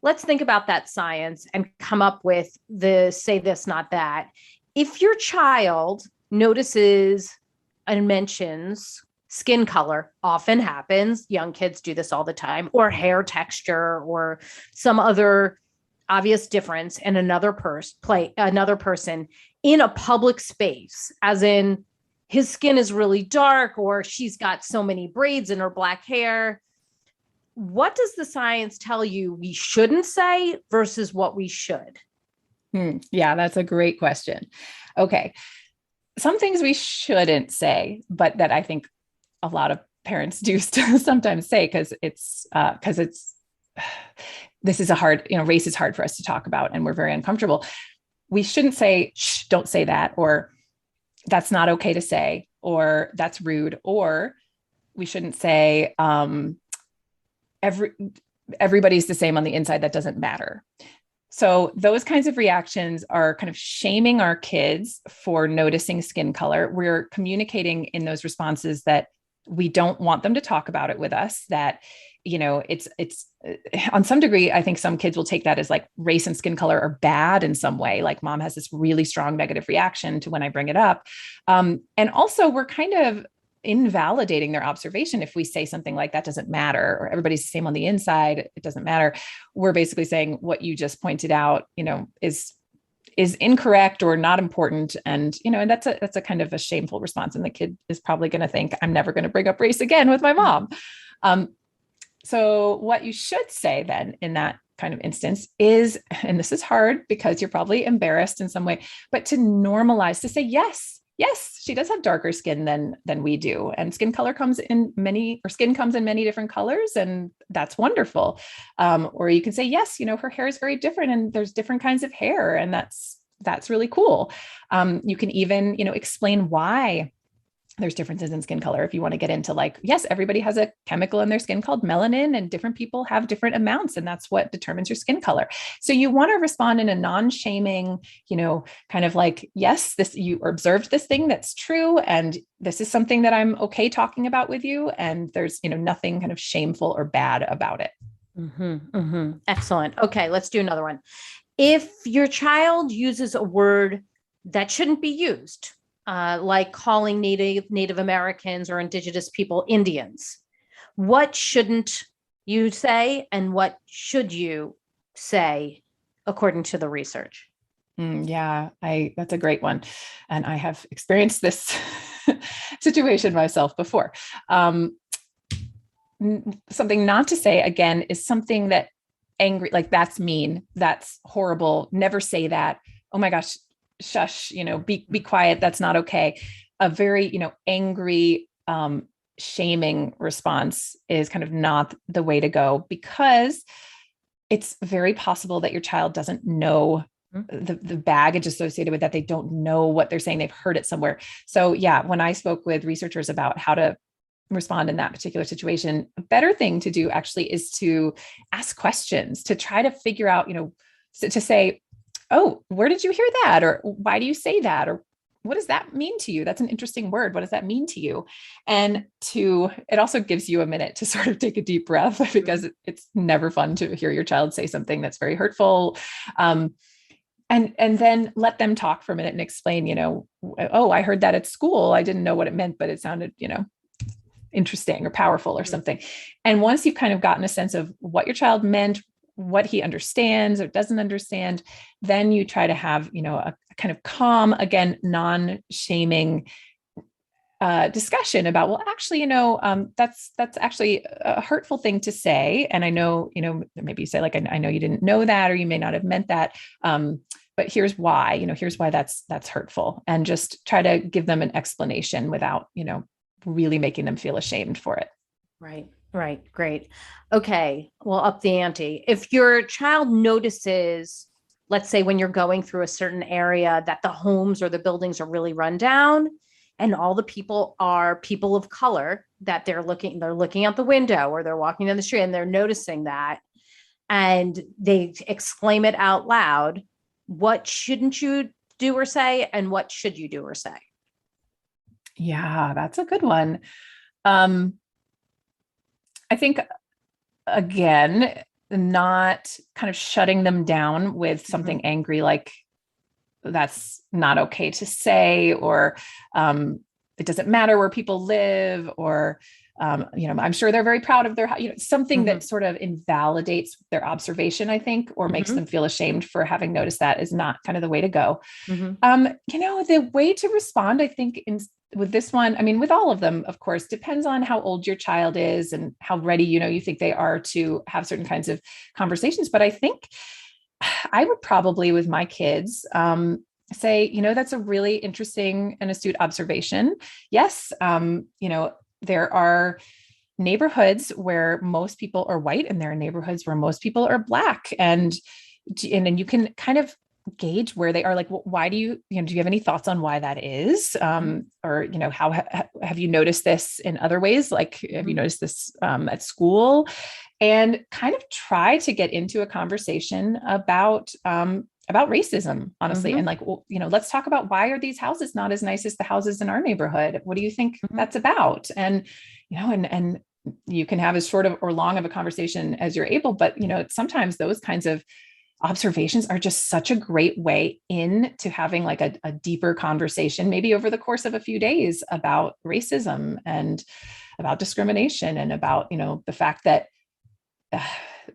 let's think about that science and come up with the say this, not that. If your child notices and mentions skin color, often happens, young kids do this all the time, or hair texture or some other obvious difference in another person in a public space, as in his skin is really dark or she's got so many braids in her black hair. What does the science tell you we shouldn't say versus what we should? Yeah, that's a great question. Okay. Some things we shouldn't say, but that I think a lot of parents do sometimes say because this is race is hard for us to talk about and we're very uncomfortable. We shouldn't say, shh, don't say that, or that's not okay to say, or that's rude, or we shouldn't say, everybody's the same on the inside. That doesn't matter. So those kinds of reactions are kind of shaming our kids for noticing skin color. We're communicating in those responses that we don't want them to talk about it with us, that it's on some degree, I think some kids will take that as like race and skin color are bad in some way. Like mom has this really strong negative reaction to when I bring it up. And also we're kind of invalidating their observation. If we say something like that doesn't matter, or everybody's the same on the inside, it doesn't matter. We're basically saying what you just pointed out, is incorrect or not important. And, and that's a kind of a shameful response. And the kid is probably going to think I'm never going to bring up race again with my mom. So what you should say then in that kind of instance is, and this is hard because you're probably embarrassed in some way, but to normalize, to say, yes, she does have darker skin than we do. And skin comes in many different colors, and that's wonderful. Or you can say, yes, her hair is very different and there's different kinds of hair. And that's really cool. You can even, explain why there's differences in skin color. If you want to get into like, yes, everybody has a chemical in their skin called melanin, and different people have different amounts, and that's what determines your skin color. So you want to respond in a non-shaming, kind of like, yes, you observed this thing that's true. And this is something that I'm okay talking about with you. And there's, nothing kind of shameful or bad about it. Mm-hmm, mm-hmm. Excellent. Okay. Let's do another one. If your child uses a word that shouldn't be used, like calling Native Americans or indigenous people Indians, what shouldn't you say and what should you say according to the research? Yeah, that's a great one. And I have experienced this situation myself before. Something not to say again is something that angry, like that's mean, that's horrible. Never say that. Oh my gosh, shush, be quiet. That's not okay. A very, angry, shaming response is kind of not the way to go, because it's very possible that your child doesn't know the baggage associated with that. They don't know what they're saying. They've heard it somewhere. So yeah, when I spoke with researchers about how to respond in that particular situation. A better thing to do actually is to ask questions, to try to figure out, to say, oh, where did you hear that? Or why do you say that? Or what does that mean to you? That's an interesting word. What does that mean to you? And it also gives you a minute to sort of take a deep breath, because it's never fun to hear your child say something that's very hurtful. And then let them talk for a minute and explain, oh, I heard that at school. I didn't know what it meant, but it sounded, interesting or powerful or something. And once you've kind of gotten a sense of what your child meant, what he understands or doesn't understand, then you try to have, a kind of calm, again, non-shaming discussion about, well, actually, that's actually a hurtful thing to say. And I know, maybe you say like, I know you didn't know that, or you may not have meant that. But here's why, here's why that's hurtful, and just try to give them an explanation without, really making them feel ashamed for it. Right. Great. Okay. Well, up the ante. If your child notices, let's say when you're going through a certain area, that the homes or the buildings are really run down and all the people are people of color, that they're looking out the window or they're walking down the street and they're noticing that, and they exclaim it out loud, what shouldn't you do or say? And what should you do or say? Yeah, that's a good one. I think, again, not kind of shutting them down with something angry, like that's not okay to say, or it doesn't matter where people live, or, I'm sure they're very proud of their, something that sort of invalidates their observation, I think, or makes them feel ashamed for having noticed that, is not kind of the way to go. The way to respond, I think, with this one, I mean, with all of them, of course, depends on how old your child is and how ready, you think they are to have certain kinds of conversations. But I think I would probably, with my kids, say, that's a really interesting and astute observation. Yes. There are neighborhoods where most people are white, and there are neighborhoods where most people are Black. And then you can kind of gauge where they are, like, well, why do you have any thoughts on why that is? Or, how have you noticed this in other ways? Like, have you noticed this at school? And kind of try to get into a conversation about racism, honestly. And like, well, let's talk about, why are these houses not as nice as the houses in our neighborhood? What do you think that's about? And, and you can have as short of or long of a conversation as you're able, but, sometimes those kinds of observations are just such a great way into having like a deeper conversation, maybe over the course of a few days, about racism and about discrimination, and about, the fact that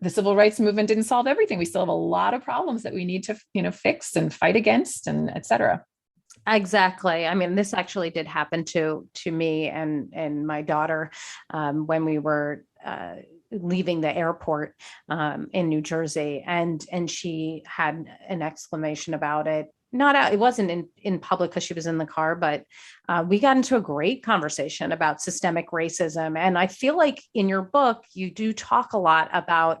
the civil rights movement didn't solve everything. We still have a lot of problems that we need to, fix and fight against, and et cetera. Exactly. I mean, this actually did happen to me and my daughter when we were leaving the airport in New Jersey, and she had an exclamation about it. It wasn't in public because she was in the car, but we got into a great conversation about systemic racism. And I feel like in your book, you do talk a lot about,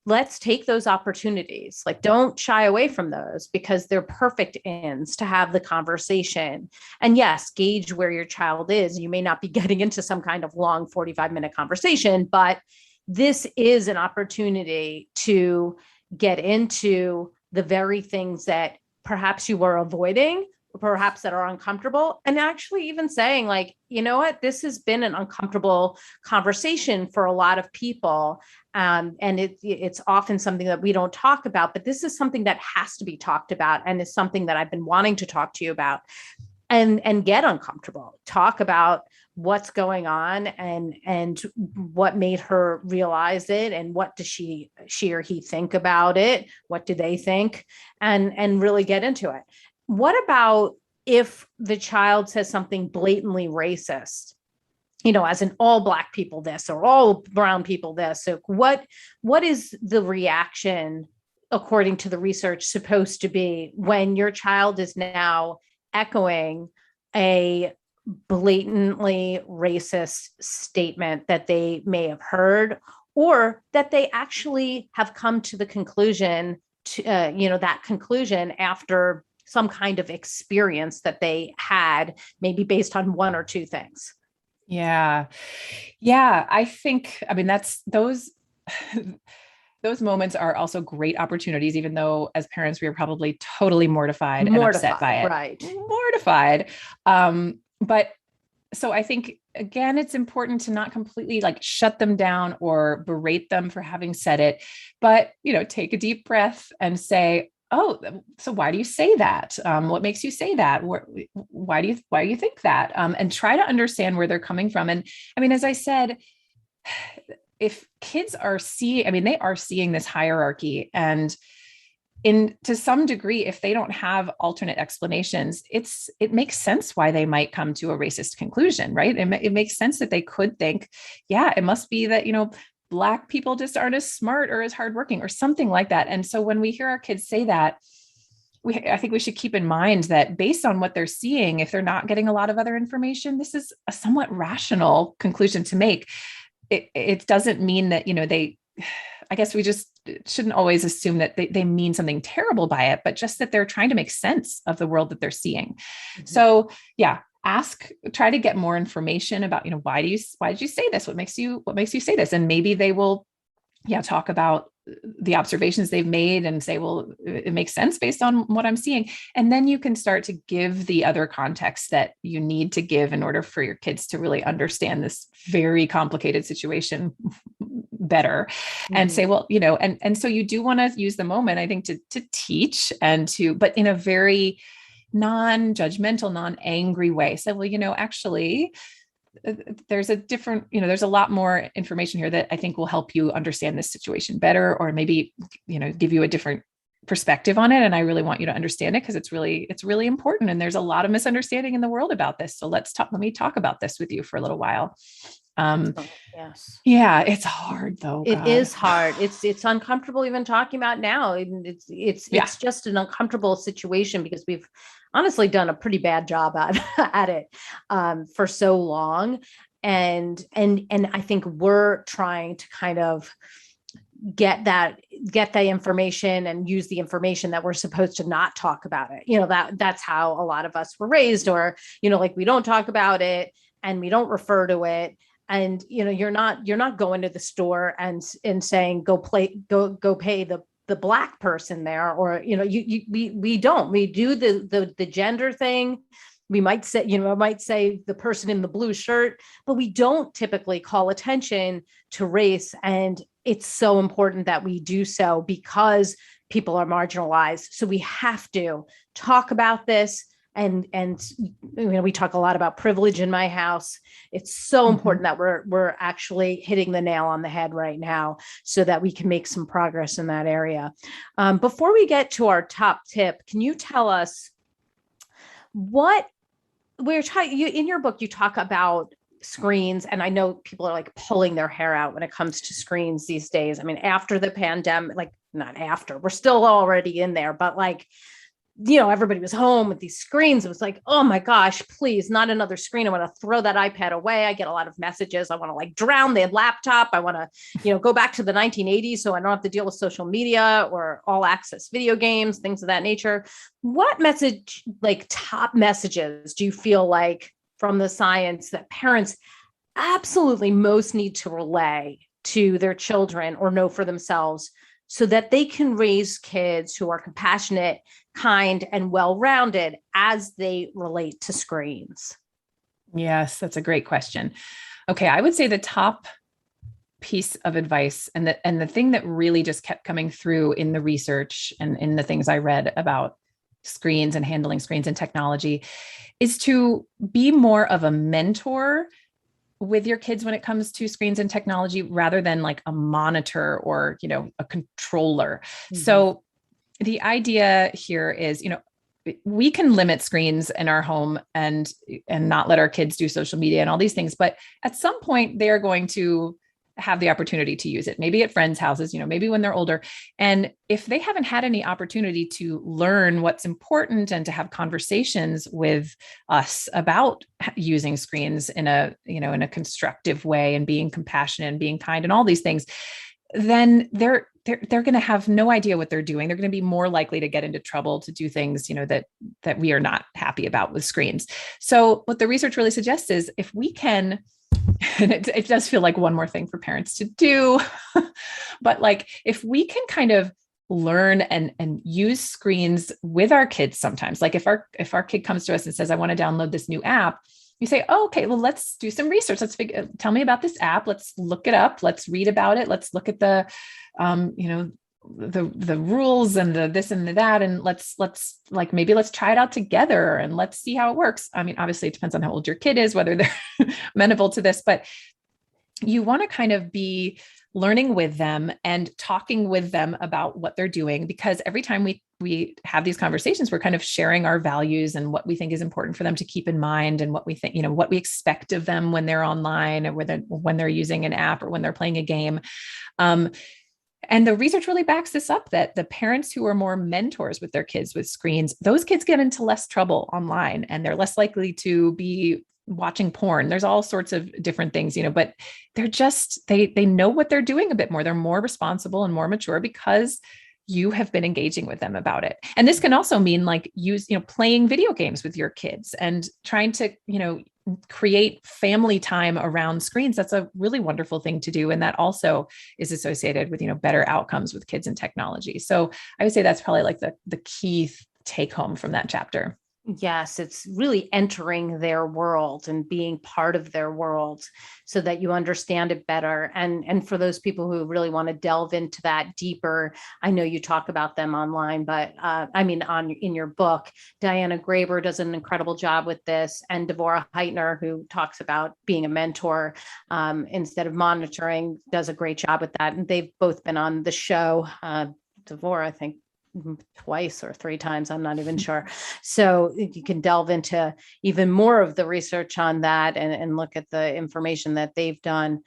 let's take those opportunities. Like, don't shy away from those, because they're perfect ends to have the conversation. And yes, gauge where your child is. You may not be getting into some kind of long 45-minute conversation, but this is an opportunity to get into the very things that perhaps you were avoiding, perhaps that are uncomfortable, and actually even saying, like, you know what, this has been an uncomfortable conversation for a lot of people. And it's often something that we don't talk about, but this is something that has to be talked about, and is something that I've been wanting to talk to you about, and get uncomfortable, talk about what's going on, and what made her realize it, and what does she or he think about it? What do they think? And really get into it. What about if the child says something blatantly racist, as in all Black people this, or all brown people this? So what is the reaction, according to the research, supposed to be when your child is now echoing a blatantly racist statement that they may have heard, or that they actually have come to the conclusion that conclusion after some kind of experience that they had, maybe based on one or two things? Yeah. Yeah. I think, I mean, that's those moments are also great opportunities, even though as parents, we are probably totally mortified and upset by it. Right. Mortified. But so I think, again, it's important to not completely like shut them down or berate them for having said it, but, take a deep breath and say, oh, so why do you say that? What makes you say that? Why do you think that? And try to understand where they're coming from. And I mean, as I said, if kids are they are seeing this hierarchy, and to some degree, if they don't have alternate explanations, it makes sense why they might come to a racist conclusion, right? It makes sense that they could think, yeah, it must be that, Black people just aren't as smart or as hardworking or something like that. And so when we hear our kids say that, I think we should keep in mind that based on what they're seeing, if they're not getting a lot of other information, this is a somewhat rational conclusion to make. It doesn't mean that, I guess we just shouldn't always assume that they mean something terrible by it, but just that they're trying to make sense of the world that they're seeing. Mm-hmm. So yeah, try to get more information about, why did you say this? What makes you say this? And maybe they will, talk about the observations they've made and say, well, it makes sense based on what I'm seeing. And then you can start to give the other context that you need to give in order for your kids to really understand this very complicated situation better. Mm-hmm. And say, well, and so you do want to use the moment, I think, to teach but in a very non-judgmental, non-angry way. So, well, actually, there's a lot more information here that I think will help you understand this situation better, or maybe, give you a different perspective on it. And I really want you to understand it because it's really important. And there's a lot of misunderstanding in the world about this. So let me talk about this with you for a little while. Yes. Yeah, it's hard though. It is hard. It's uncomfortable even talking about now. It's just an uncomfortable situation because we've honestly done a pretty bad job at it for so long. And I think we're trying to kind of get that information and use the information that we're supposed to not talk about it. That's how a lot of us were raised, or, like we don't talk about it and we don't refer to it. And, you're not going to the store and saying, go pay the Black person there, or, we do the gender thing. We might say, the person in the blue shirt, but we don't typically call attention to race. And it's so important that we do so because people are marginalized. So we have to talk about this. And we talk a lot about privilege in my house. It's so important that we're actually hitting the nail on the head right now so that we can make some progress in that area. Before we get to our top tip, can you tell us what in your book, you talk about screens, and I know people are like pulling their hair out when it comes to screens these days. I mean, after the pandemic, like not after, we're still already in there, but like, everybody was home with these screens. It was like, oh my gosh, please, not another screen. I want to throw that iPad away. I get a lot of messages. I want to like drown the laptop. I want to, go back to the 1980s so I don't have to deal with social media or all access video games, things of that nature. What message, like top messages, do you feel like from the science that parents absolutely most need to relay to their children or know for themselves so that they can raise kids who are compassionate, kind, and well-rounded as they relate to screens? Yes, that's a great question. Okay, I would say the top piece of advice, and the thing that really just kept coming through in the research and in the things I read about screens and handling screens and technology, is to be more of a mentor with your kids when it comes to screens and technology, rather than like a monitor or, a controller. Mm-hmm. So the idea here is, we can limit screens in our home and not let our kids do social media and all these things. But at some point they are going to have the opportunity to use it, maybe at friends' houses, maybe when they're older. And if they haven't had any opportunity to learn what's important and to have conversations with us about using screens in a constructive way and being compassionate and being kind and all these things, then they're they're going to have no idea what they're doing. They're going to be more likely to get into trouble, to do things, that we are not happy about with screens. So what the research really suggests is if we can, and it does feel like one more thing for parents to do, but like if we can kind of learn and use screens with our kids sometimes, like if our kid comes to us and says, I want to download this new app, you say, oh, okay, well, let's do some research. Tell me about this app. Let's look it up. Let's read about it. Let's look at the rules and the this and the that. And let's try it out together and let's see how it works. I mean, obviously it depends on how old your kid is, whether they're amenable to this, but you want to kind of be learning with them and talking with them about what they're doing, because every time we have these conversations, we're kind of sharing our values and what we think is important for them to keep in mind, and what we think, what we expect of them when they're online, or when they're using an app or when they're playing a game. And the research really backs this up, that the parents who are more mentors with their kids with screens, those kids get into less trouble online, and they're less likely to be watching porn. There's all sorts of different things, but they're just, they know what they're doing a bit more. They're more responsible and more mature because you have been engaging with them about it. And this can also mean like playing video games with your kids and trying to, create family time around screens. That's a really wonderful thing to do. And that also is associated with, better outcomes with kids and technology. So I would say that's probably like the key take home from that chapter. Yes, it's really entering their world and being part of their world so that you understand it better. And for those people who really want to delve into that deeper, I know you talk about them online, but in your book, Diana Graeber does an incredible job with this, and Devorah Heitner, who talks about being a mentor instead of monitoring, does a great job with that. And they've both been on the show. Devorah, I think, twice or three times, I'm not even sure. So you can delve into even more of the research on that and look at the information that they've done.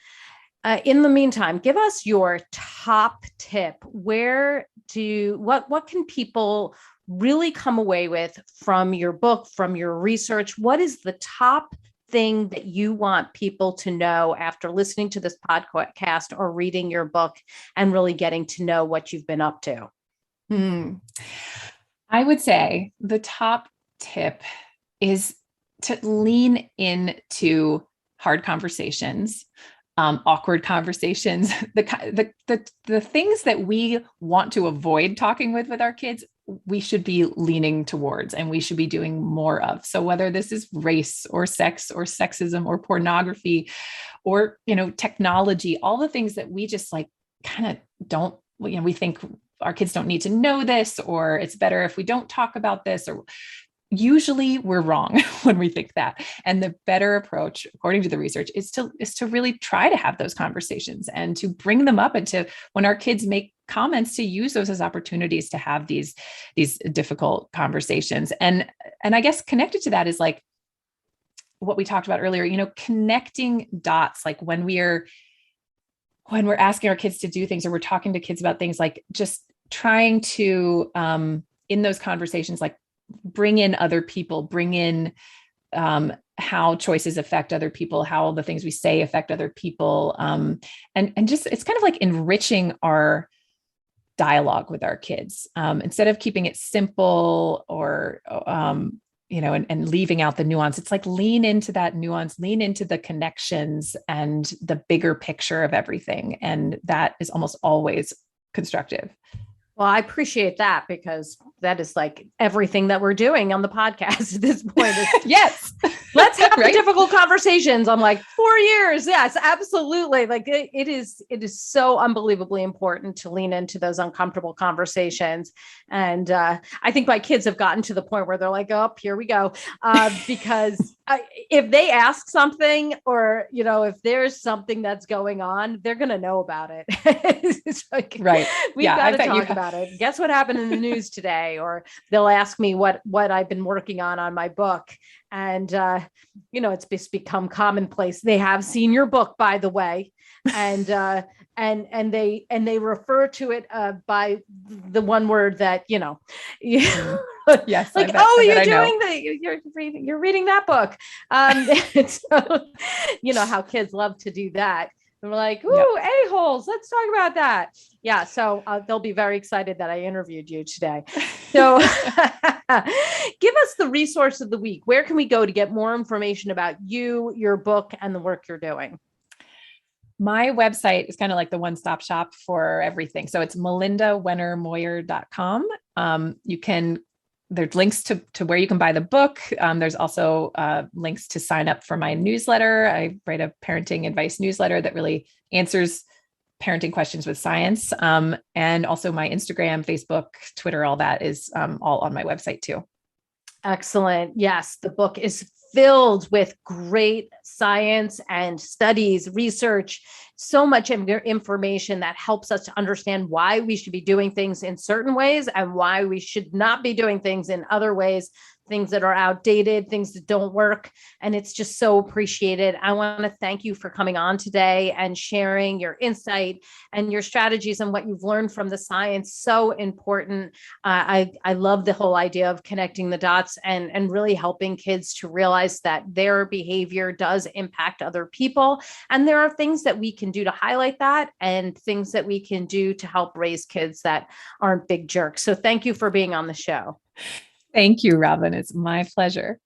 In the meantime, give us your top tip. What can people really come away with from your book, from your research? What is the top thing that you want people to know after listening to this podcast or reading your book and really getting to know what you've been up to? I would say the top tip is to lean into hard conversations, awkward conversations, the things that we want to avoid talking with our kids, we should be leaning towards and we should be doing more of. So whether this is race or sex or sexism or pornography or, technology, all the things that we just like kind of don't, we think our kids don't need to know this, or it's better if we don't talk about this, or usually we're wrong when we think that. And the better approach, according to the research, is to really try to have those conversations and to bring them up, and to, when our kids make comments, to use those as opportunities to have these difficult conversations. And I guess connected to that is like what we talked about earlier, connecting dots, like when we're asking our kids to do things, or we're talking to kids about things, like just trying to, in those conversations, like bring in other people, bring in how choices affect other people, how the things we say affect other people. And just, it's kind of like enriching our dialogue with our kids, instead of keeping it simple or, and leaving out the nuance. It's like lean into that nuance, lean into the connections and the bigger picture of everything. And that is almost always constructive. Well, I appreciate that, because that is like everything that we're doing on the podcast at this point. Yes. Let's have right? difficult conversations. I'm like, 4 years. Yes, absolutely. Like it is so unbelievably important to lean into those uncomfortable conversations. And I think my kids have gotten to the point where they're like, oh, here we go. Because if they ask something, or, if there's something that's going on, they're going to know about it. It's like, right. We've got to talk about it. Guess what happened in the news today? Or they'll ask me what I've been working on my book. And, it's become commonplace. They have seen your book, by the way. And they refer to it by the one word that, yes, like, you're reading that book. So, how kids love to do that. And we're like, ooh, holes. Let's talk about that. Yeah. So they'll be very excited that I interviewed you today. So give us the resource of the week. Where can we go to get more information about you, your book, and the work you're doing? My website is kind of like the one-stop shop for everything. So it's melindawennermoyer.com. There's links to where you can buy the book. There's also links to sign up for my newsletter. I write a parenting advice newsletter that really answers parenting questions with science. And also my Instagram, Facebook, Twitter, all that is all on my website too. Excellent. Yes, the book is filled with great science and studies, research, so much information that helps us to understand why we should be doing things in certain ways and why we should not be doing things in other ways, things that are outdated, things that don't work. And it's just so appreciated. I want to thank you for coming on today and sharing your insight and your strategies and what you've learned from the science. So important. I love the whole idea of connecting the dots and really helping kids to realize that their behavior does impact other people. And there are things that we can do to highlight that and things that we can do to help raise kids that aren't big jerks. So thank you for being on the show. Thank you, Robyn. It's my pleasure.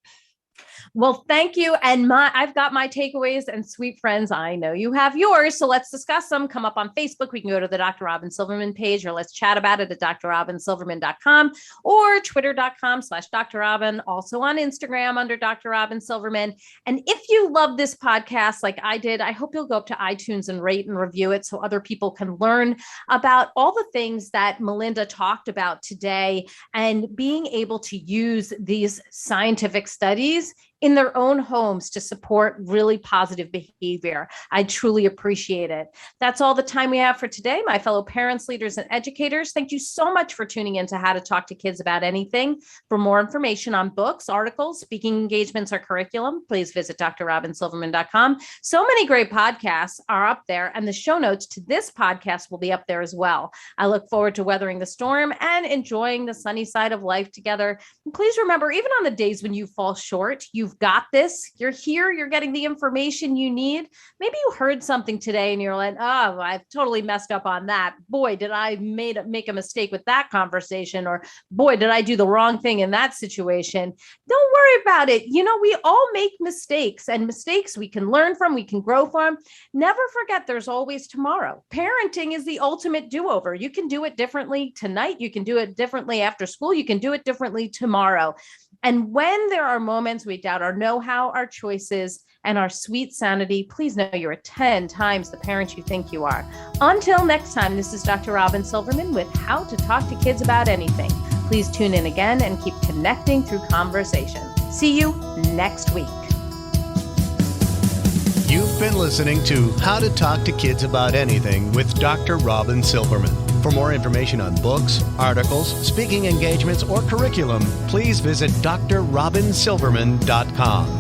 Well, thank you. And I've got my takeaways, and sweet friends, I know you have yours. So let's discuss them. Come up on Facebook. We can go to the Dr. Robyn Silverman page, or let's chat about it at drrobynsilverman.com or twitter.com/Dr. Robyn. Also on Instagram under Dr. Robyn Silverman. And if you love this podcast like I did, I hope you'll go up to iTunes and rate and review it so other people can learn about all the things that Melinda talked about today and being able to use these scientific studies in their own homes to support really positive behavior. I truly appreciate it. That's all the time we have for today, my fellow parents, leaders, and educators. Thank you so much for tuning in to How to Talk to Kids About Anything. For more information on books, articles, speaking engagements, or curriculum, please visit drrobynsilverman.com. So many great podcasts are up there, and the show notes to this podcast will be up there as well. I look forward to weathering the storm and enjoying the sunny side of life together. And please remember, even on the days when you fall short, you've got this. You're here. You're getting the information you need. Maybe you heard something today and you're like, oh, I've totally messed up on that. Boy, did I make a mistake with that conversation, or boy, did I do the wrong thing in that situation. Don't worry about it. You know, we all make mistakes, and mistakes we can learn from, we can grow from. Never forget there's always tomorrow. Parenting is the ultimate do-over. You can do it differently tonight. You can do it differently after school. You can do it differently tomorrow. And when there are moments we doubt our know-how, our choices, and our sweet sanity, please know you're 10 times the parent you think you are. Until next time, this is Dr. Robyn Silverman with How to Talk to Kids About Anything. Please tune in again and keep connecting through conversation. See you next week. You've been listening to How to Talk to Kids About Anything with Dr. Robyn Silverman. For more information on books, articles, speaking engagements, or curriculum, please visit drrobynsilverman.com.